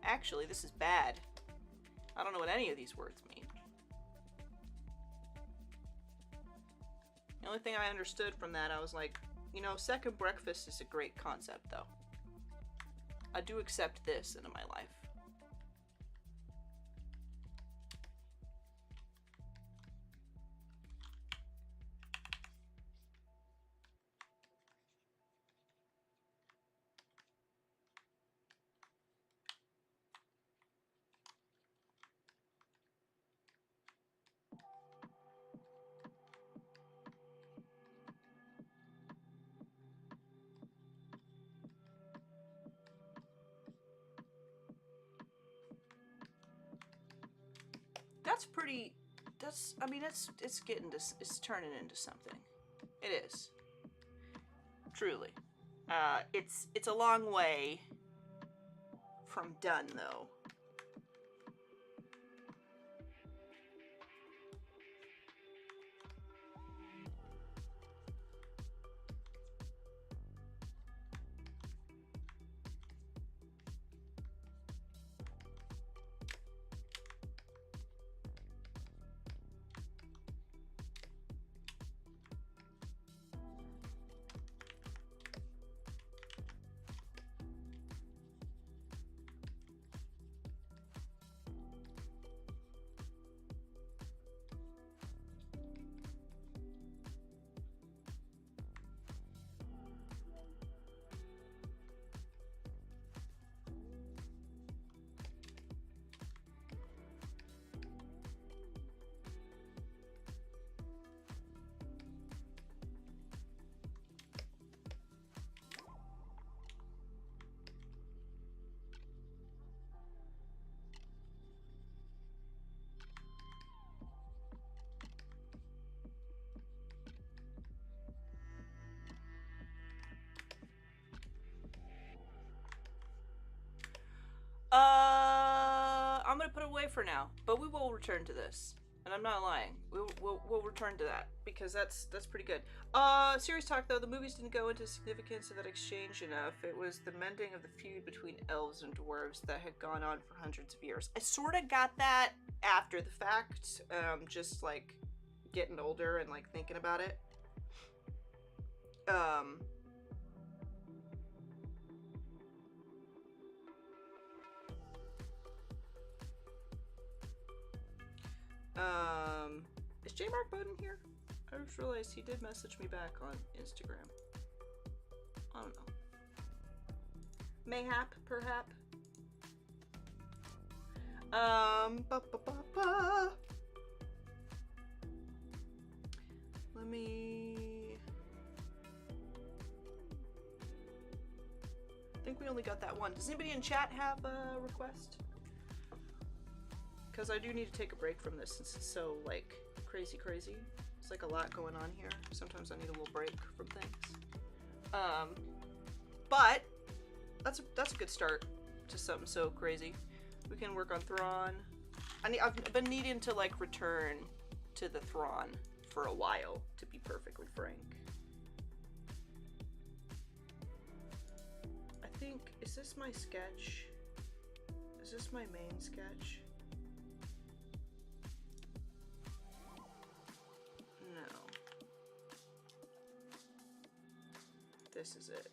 A: Actually, this is bad. I don't know what any of these words mean. The only thing I understood from that, I was like, you know, second breakfast is a great concept, though. I do accept this into my life. that's pretty, that's, I mean, it's getting to, it's turning into something. It is. Truly. It's a long way from done, though. I'm gonna put it away for now, but we will return to this, and I'm not lying. We'll return to that because that's pretty good. Serious talk though. The movies didn't go into significance of that exchange enough. It was the mending of the feud between elves and dwarves that had gone on for hundreds of years. I sort of got that after the fact, just like getting older and like thinking about it. Is J. Mark Bowden here? I just realized he did message me back on Instagram. I don't know. Mayhap, perhap. Let me... I think we only got that one. Does anybody in chat have a request? Because I do need to take a break from this since it's so, like, crazy. It's like a lot going on here. Sometimes I need a little break from things. But that's a good start to something so crazy. We can work on Thrawn. I've been needing to, like, return to the Thrawn for a while, to be perfectly frank. I think, is this my sketch? Is this my main sketch? No. This is it.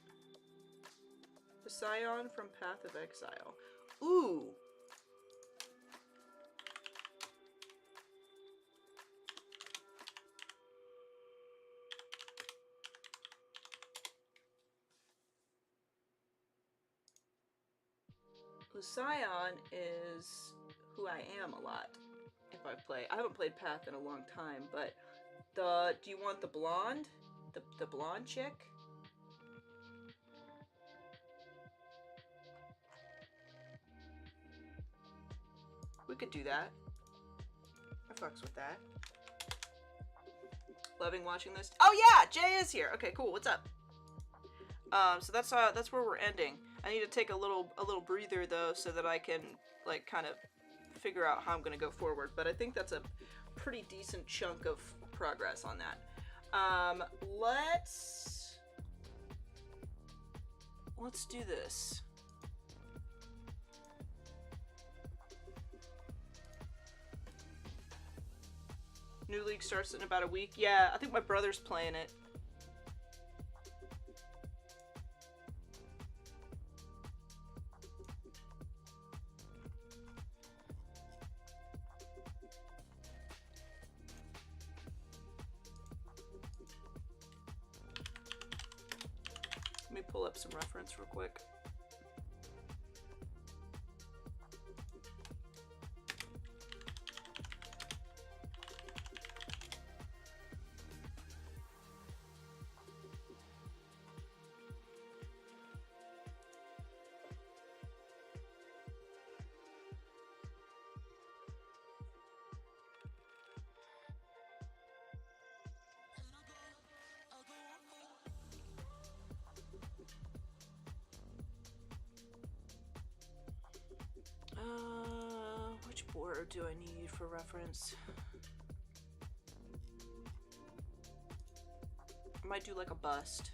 A: The Scion from Path of Exile. Ooh! Scion is who I am a lot if I play. I haven't played Path in a long time, but do you want the blonde? The blonde chick? We could do that. I fucks with that. Loving watching this. Oh yeah, Jay is here. Okay, cool. What's up? So that's where we're ending. I need to take a little breather though, so that I can like kind of figure out how I'm gonna go forward. But I think that's a pretty decent chunk of progress on that. Let's do this. New league starts in about a week. Yeah, I think my brother's playing it. Let me pull up some reference real quick. Which border do I need for reference? I might do like a bust.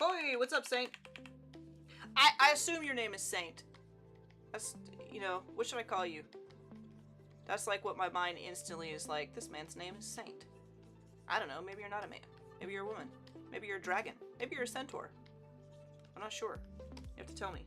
A: Hey, what's up, Saint? I assume your name is Saint. That's, you know, what should I call you? That's like what my mind instantly is like, this man's name is Saint. I don't know, maybe you're not a man. Maybe you're a woman. Maybe you're a dragon. Maybe you're a centaur. I'm not sure. You have to tell me.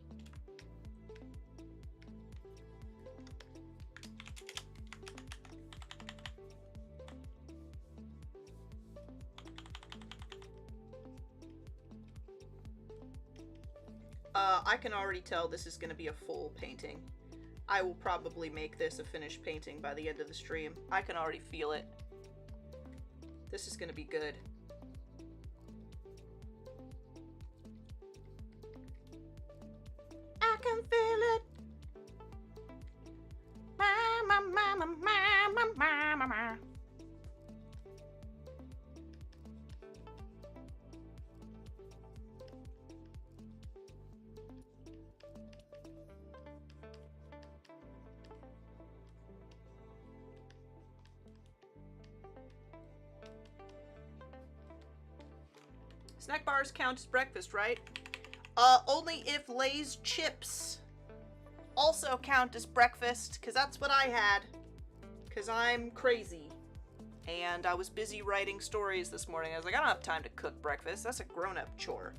A: I can already tell this is going to be a full painting. I will probably make this a finished painting by the end of the stream. I can already feel it. This is going to be good. I can feel it. Snack bars count as breakfast, right? Only if Lay's chips also count as breakfast, because that's what I had. Because I'm crazy. And I was busy writing stories this morning. I was like, I don't have time to cook breakfast. That's a grown-up chore.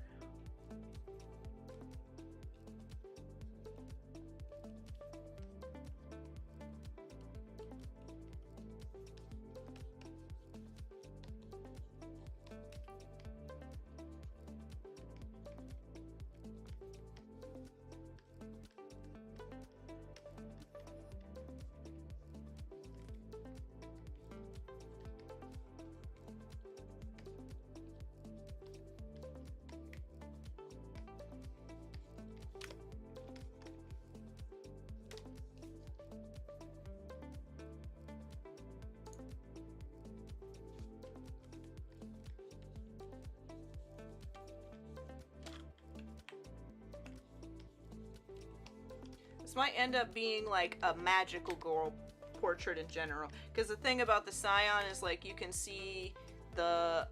A: This might end up being like a magical girl portrait in general, because the thing about the Scion is like you can see the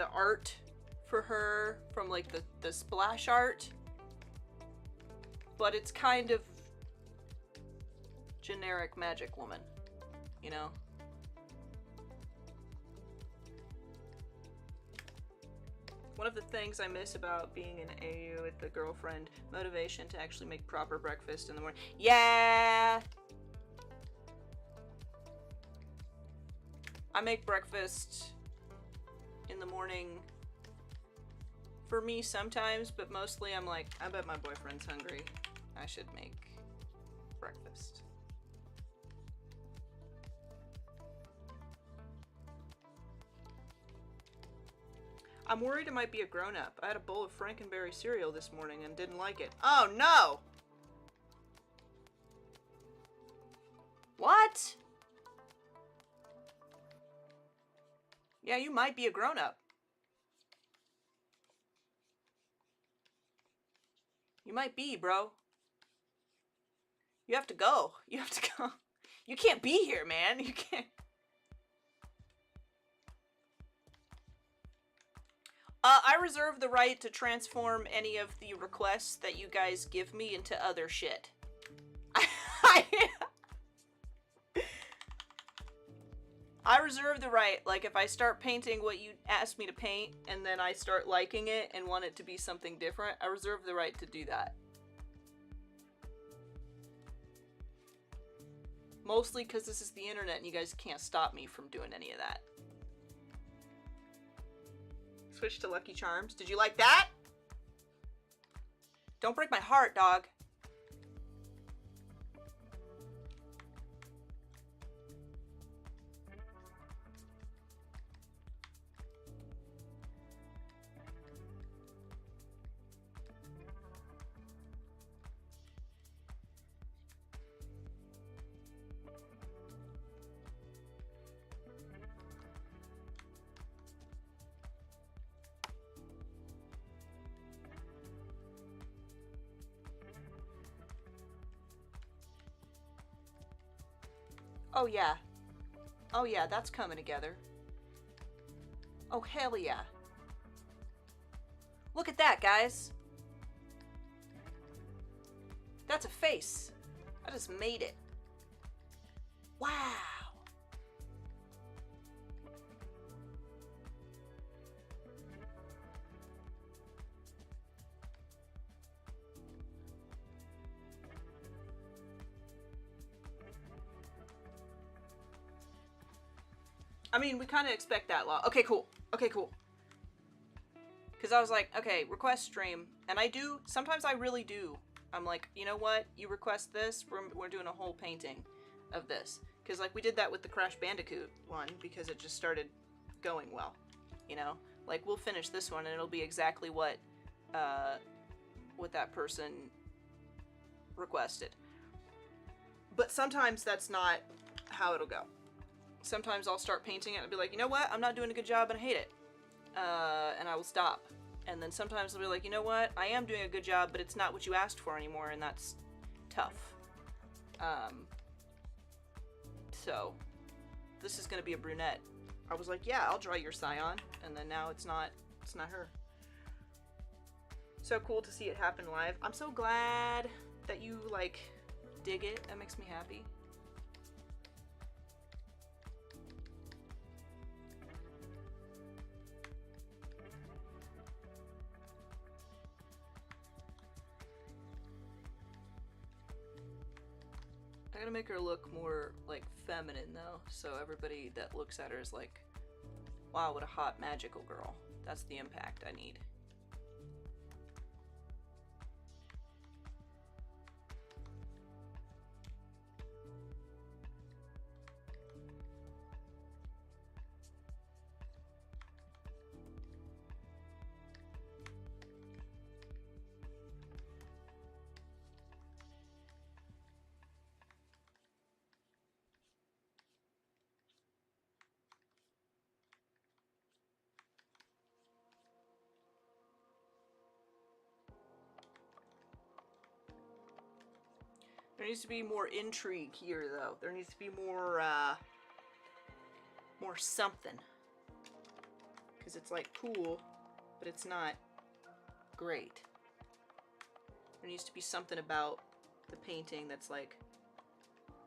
A: art for her from like the splash art, but it's kind of generic magic woman, you know? One of the things I miss about being an AU with a girlfriend, motivation to actually make proper breakfast in the morning. Yeah! I make breakfast in the morning for me sometimes, but mostly I'm like, I bet my boyfriend's hungry. I should make breakfast. I'm worried it might be a grown-up. I had a bowl of Frankenberry cereal this morning and didn't like it. Oh no! What? Yeah, you might be a grown-up. You might be, bro. You have to go. You have to go. You can't be here, man. You can't. I reserve the right to transform any of the requests that you guys give me into other shit. I reserve the right, like if I start painting what you asked me to paint and then I start liking it and want it to be something different, I reserve the right to do that. Mostly because this is the internet and you guys can't stop me from doing any of that. Switch to Lucky Charms. Did you like that? Don't break my heart, dog. Oh yeah. Oh yeah, that's coming together. Oh hell yeah. Look at that, guys. That's a face. I just made it. Wow. I mean, we kind of expect that law. Okay, cool. Okay, cool. Because I was like, okay, request stream. And I do, sometimes I really do. I'm like, you know what? You request this, we're doing a whole painting of this. Because like we did that with the Crash Bandicoot one because it just started going well. You know? Like we'll finish this one and it'll be exactly what that person requested. But sometimes that's not how it'll go. Sometimes I'll start painting it and be like, you know what? I'm not doing a good job and I hate it. And I will stop. And then sometimes I'll be like, you know what? I am doing a good job, but it's not what you asked for anymore, and that's tough. So, this is gonna be a brunette. I was like, yeah, I'll draw your Scion, and then now it's not her. So cool to see it happen live. I'm so glad that you, like, dig it. That makes me happy. I gotta make her look more, like, feminine, though, so everybody that looks at her is like, wow, what a hot, magical girl. That's the impact I need. There needs to be more intrigue here, though. There needs to be more, more something. Because it's, like, cool, but it's not great. There needs to be something about the painting that's, like,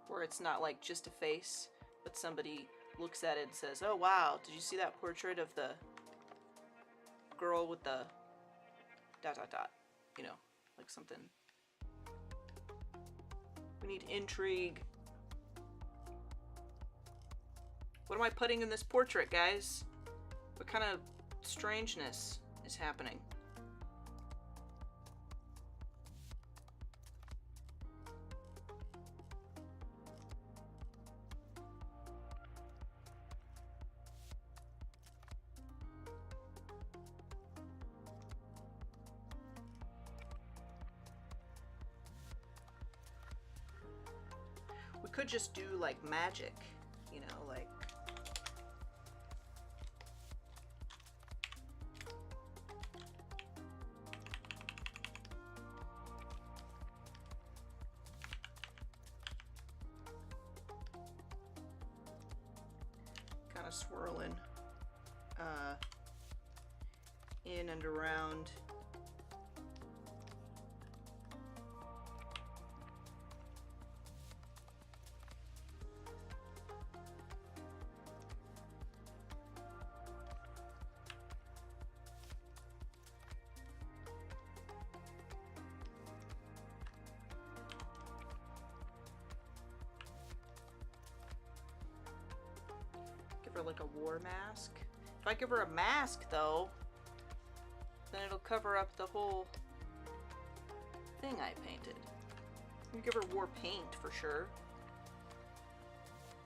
A: where it's not, like, just a face, but somebody looks at it and says, oh, wow, did you see that portrait of the girl with the ... You know, like something. We need intrigue. What am I putting in this portrait, guys? What kind of strangeness is happening? We could just do like magic, you know, like kind of swirling in and around. Give her like a war mask. If I give her a mask though, then it'll cover up the whole thing I painted. You give her war paint for sure.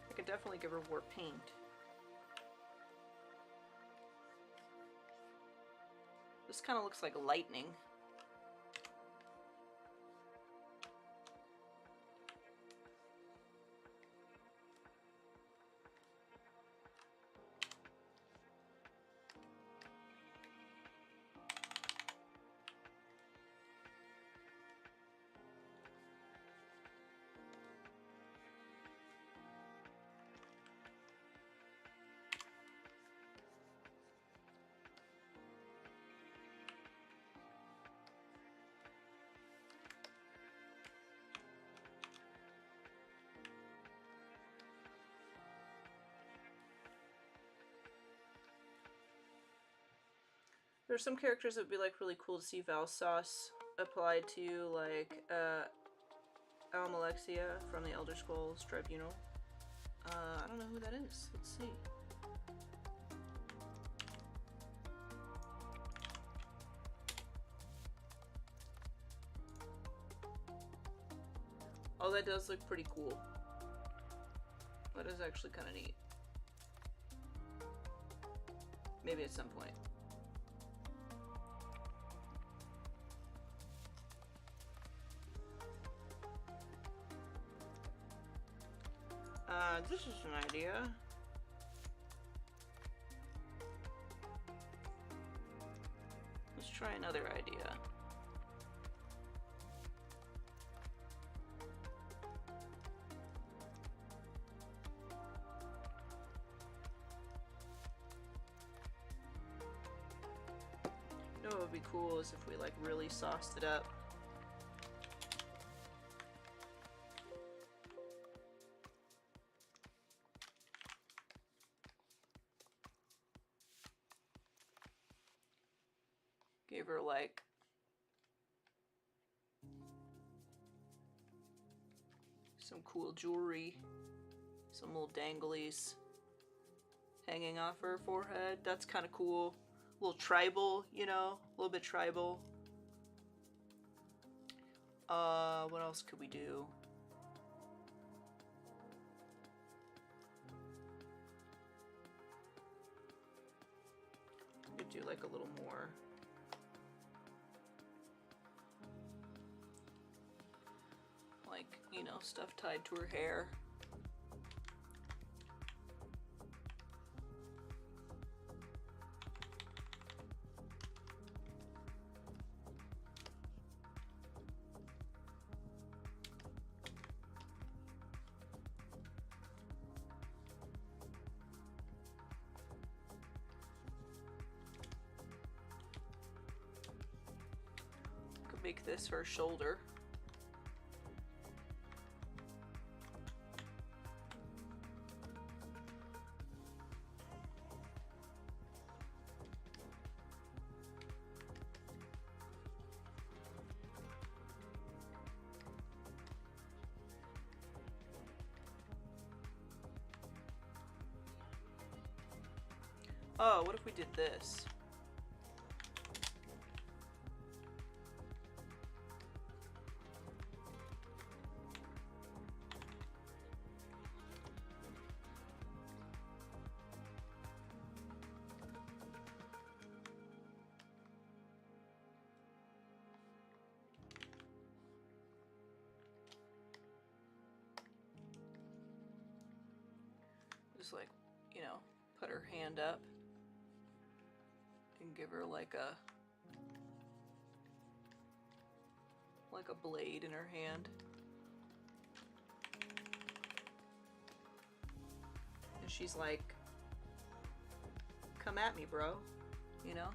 A: I could definitely give her war paint. This kind of looks like lightning. There's some characters that would be like really cool to see Val sauce applied to, like Almalexia from the Elder Scrolls Tribunal. I don't know who that is. Let's see. Oh, that does look pretty cool. That is actually kind of neat. Maybe at some point. This is an idea. Let's try another idea. You know what would be cool is if we like really sauced it up. Gave her like some cool jewelry, some little danglies hanging off her forehead. That's kind of cool. A little tribal, you know, a little bit tribal. What else could we do? We could do like a little more. Like, you know, stuff tied to her hair. Could make this her shoulder. Oh, what if we did this? Just like, you know, put her hand up and give her like a blade in her hand. And she's like, come at me, bro, you know?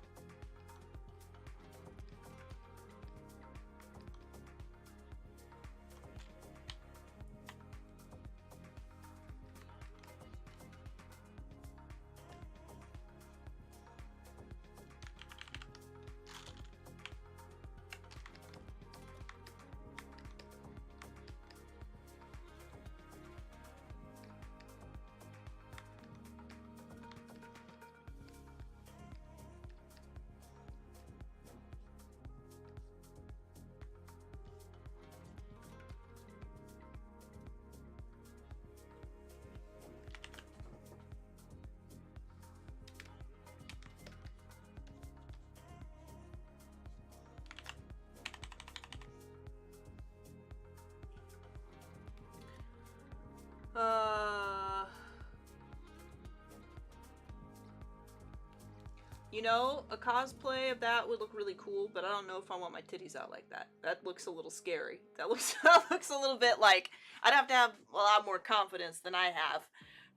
A: You know, a cosplay of that would look really cool, but I don't know if I want my titties out like that. That looks a little scary. That looks a little bit like I'd have to have a lot more confidence than I have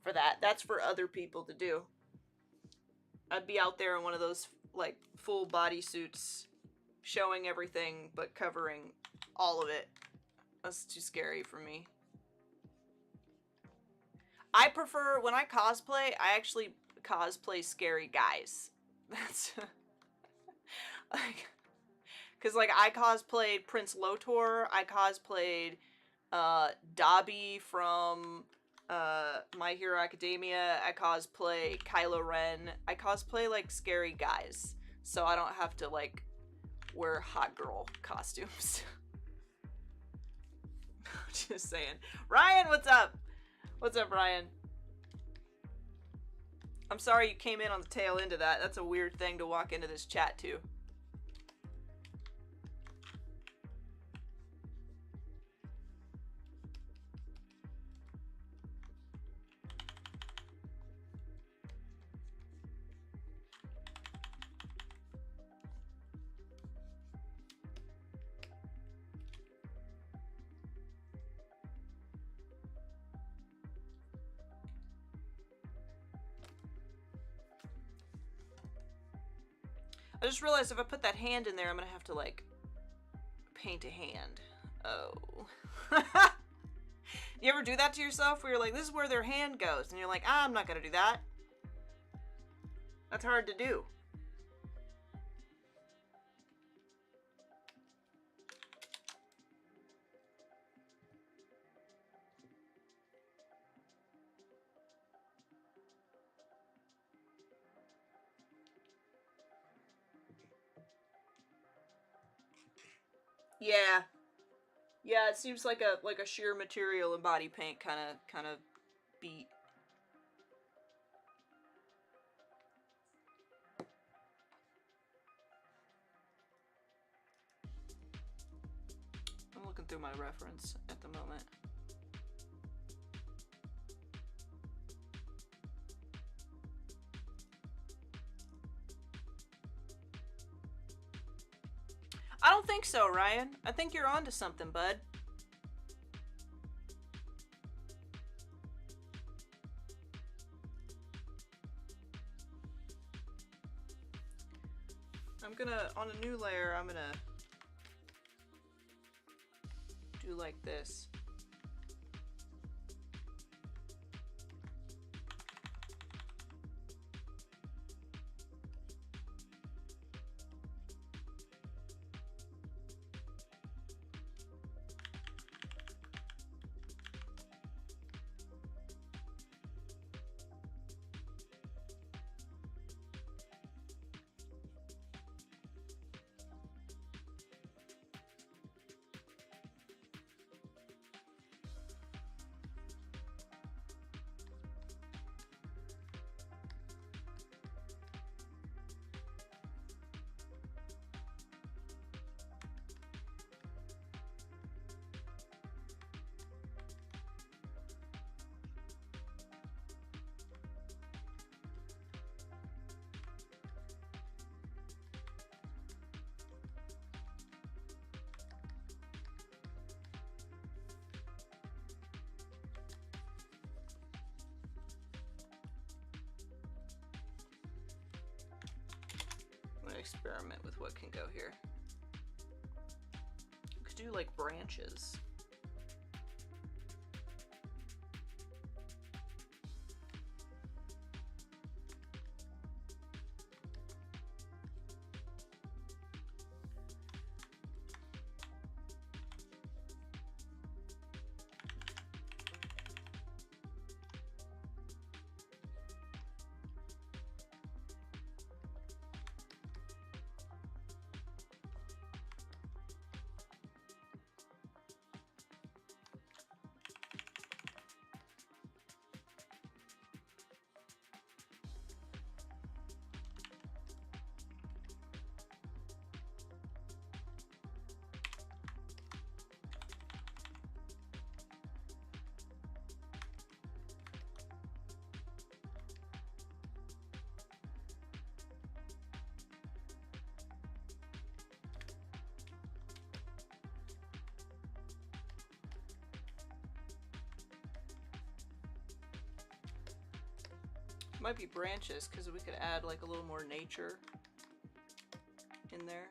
A: for that. That's for other people to do. I'd be out there in one of those like full body suits, showing everything but covering all of it. That's too scary for me. I prefer, when I cosplay, I actually cosplay scary guys. That's like, because like I cosplayed Prince Lotor, I cosplayed Dobby from My Hero Academia, I cosplay Kylo Ren, I cosplay like scary guys, so I don't have to like wear hot girl costumes. Just saying. Ryan, what's up? What's up, Ryan? I'm sorry you came in on the tail end of that. That's a weird thing to walk into this chat to. I just realized if I put that hand in there, I'm gonna have to like paint a hand. Oh. You ever do that to yourself where you're like, this is where their hand goes, and you're like, ah, I'm not gonna do that. That's hard to do. Yeah. Yeah, it seems like a sheer material and body paint kind of beat. I'm looking through my reference at the moment. I don't think so, Ryan. I think you're onto something, bud. I'm gonna, on a new layer, I'm gonna do like this. experiment with what can go here. We could do like branches. Might be branches because we could add like a little more nature in there.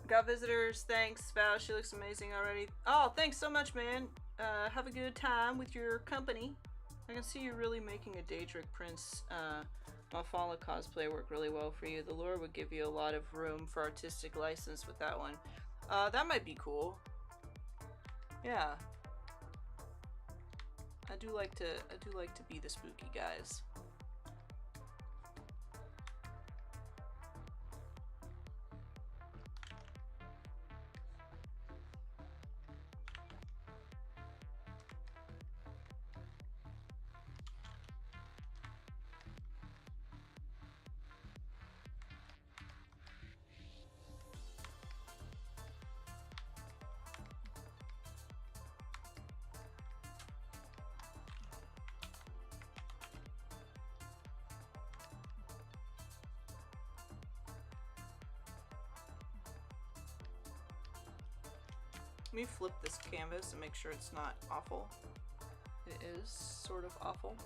A: Got visitors, thanks, Val. She looks amazing already. Oh, thanks so much, man. Have a good time with your company. I can see you really making a Daedric Prince Mafala cosplay work really well for you. The Lord would give you a lot of room for artistic license with that one. That might be cool. Yeah. I do like to be the spooky guys. Let me flip this canvas and make sure it's not awful. It is sort of awful.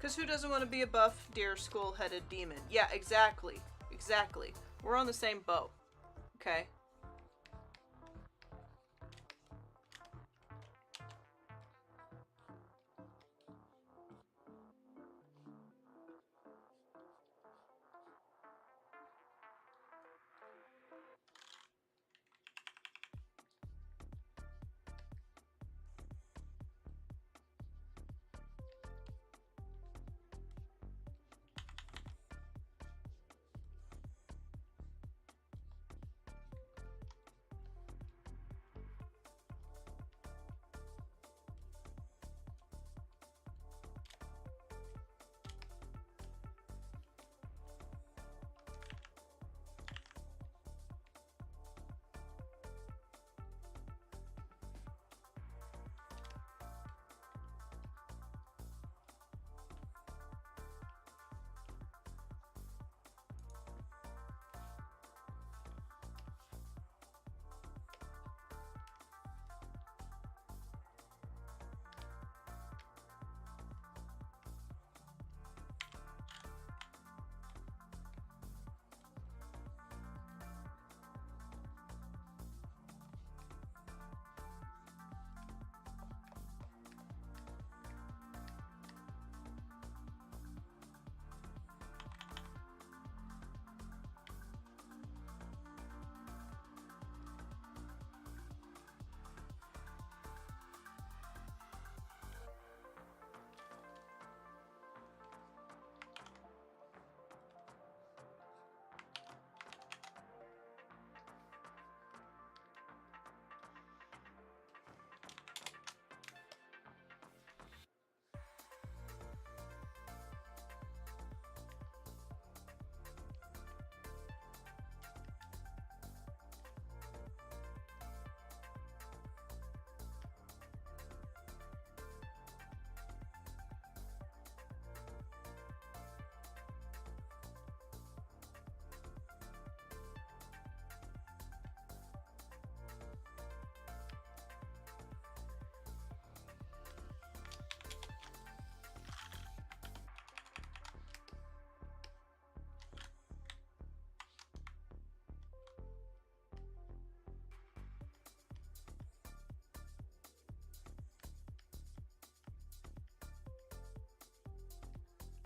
A: Because who doesn't want to be a buff, deer, skull-headed demon? Yeah, exactly. Exactly. We're on the same boat. Okay?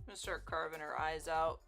A: I'm gonna start carving her eyes out.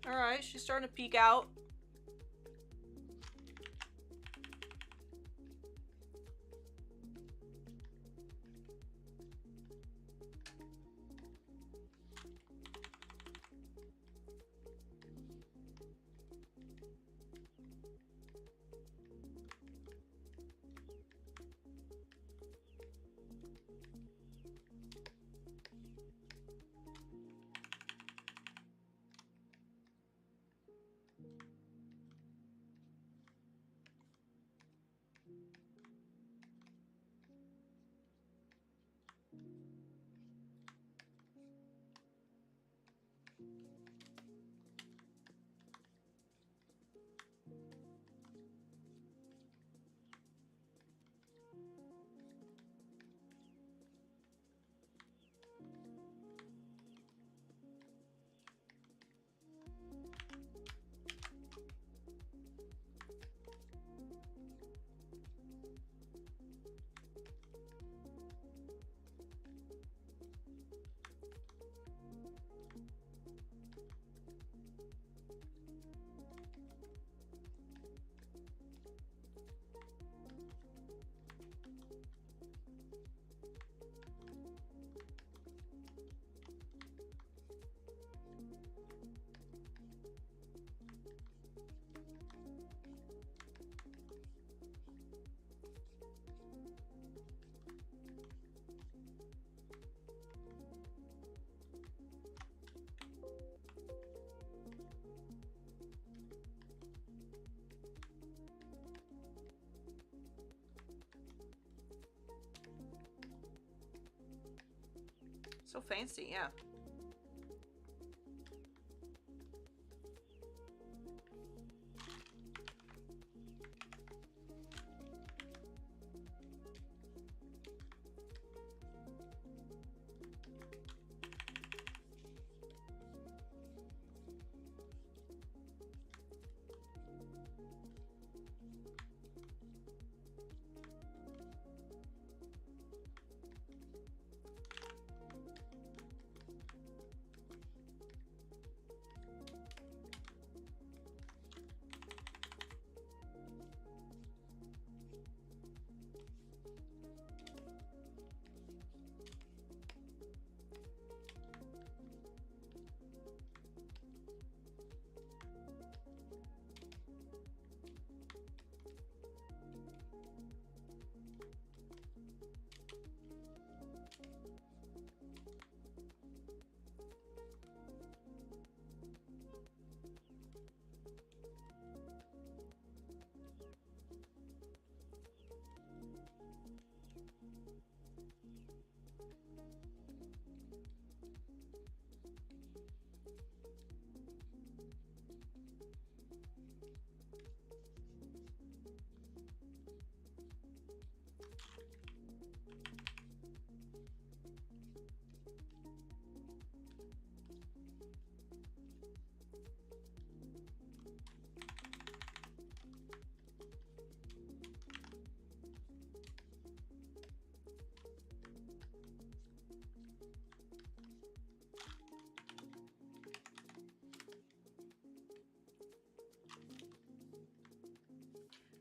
A: Alright, she's starting to peek out. So fancy, yeah.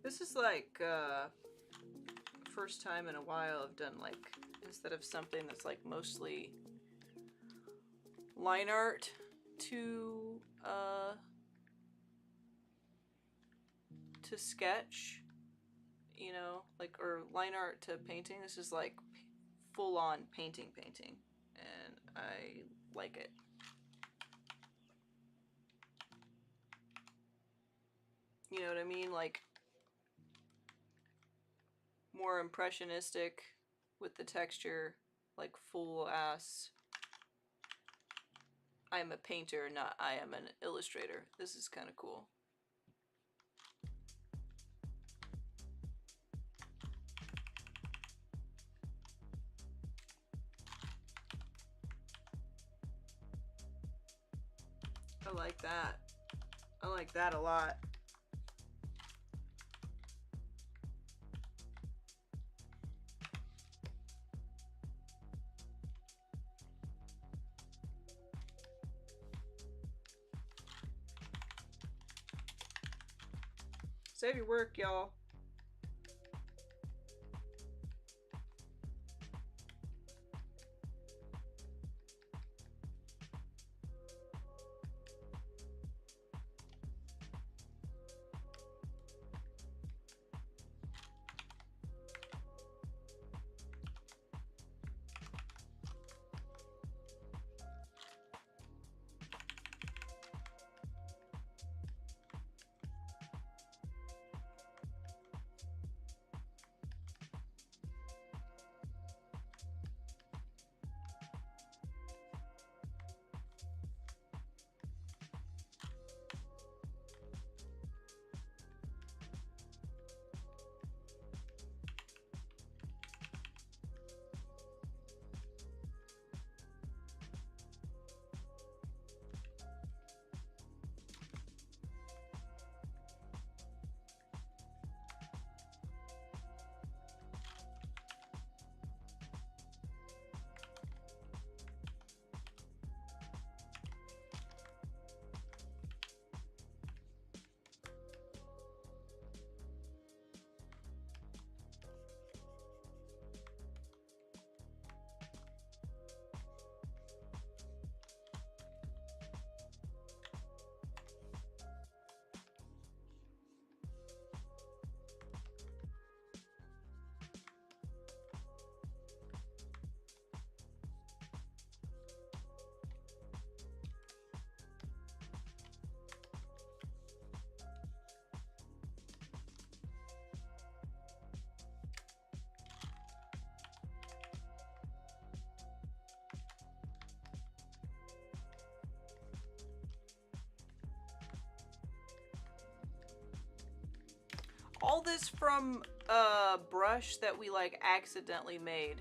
A: This is like first time in a while I've done like, instead of something that's like mostly line art to sketch, you know, like, or line art to painting. This is like full on painting, and I like it. You know what I mean? Like more impressionistic with the texture, like full ass. I am a painter, not I am an illustrator. This is kind of cool. I like that. I like that a lot. Save your work, y'all. All this from a brush that we like accidentally made.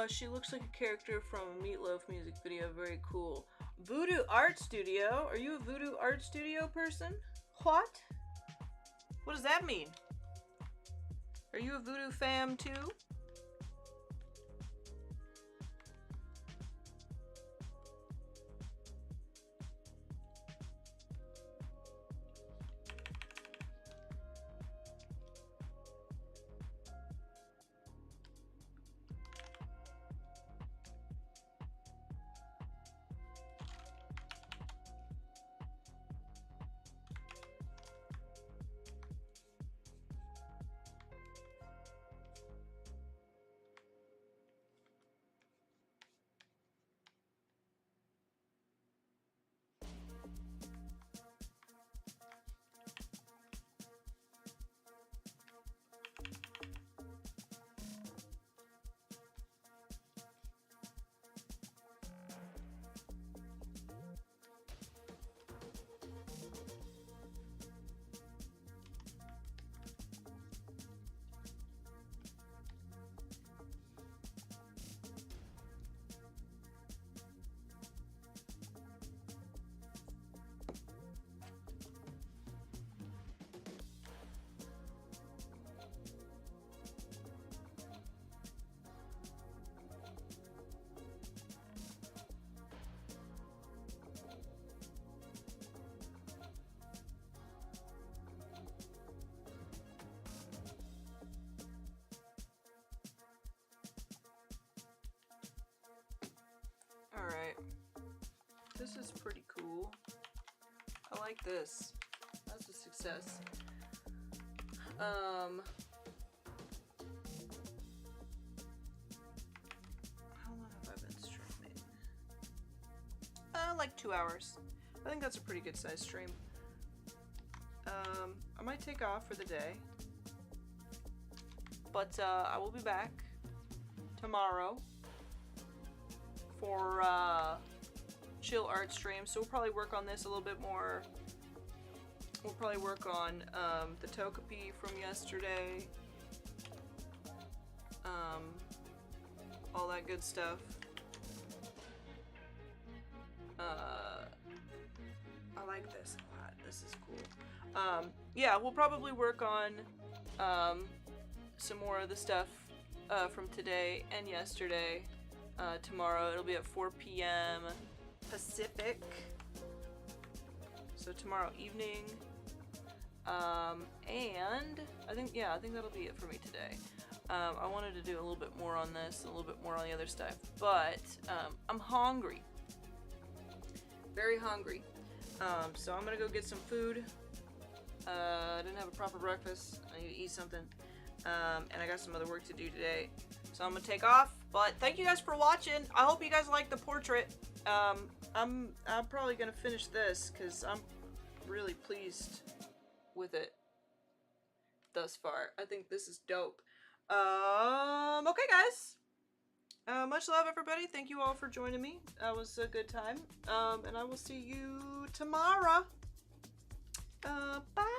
A: She looks like a character from a Meatloaf music video. Very cool. Voodoo Art Studio? Are you a Voodoo Art Studio person? What? What does that mean? Are you a Voodoo fam too? Alright. This is pretty cool. I like this. That's a success. How long have I been streaming? Like 2 hours. I think that's a pretty good size stream. I might take off for the day. But I will be back tomorrow for chill art stream. So we'll probably work on this a little bit more. We'll probably work on the Togepi from yesterday. All that good stuff. I like this a lot. This is cool. Yeah, we'll probably work on some more of the stuff from today and yesterday. Tomorrow it'll be at 4 p.m. Pacific. So tomorrow evening. And I think that'll be it for me today. I wanted to do a little bit more on this, a little bit more on the other stuff, but I'm hungry. Very hungry. So I'm gonna go get some food. I didn't have a proper breakfast. I need to eat something. And I got some other work to do today. So I'm gonna take off. But thank you guys for watching. I hope you guys like the portrait. I'm probably gonna finish this because I'm really pleased with it thus far. I think this is dope. Okay guys. Much love everybody. Thank you all for joining me. That was a good time. And I will see you tomorrow. Bye.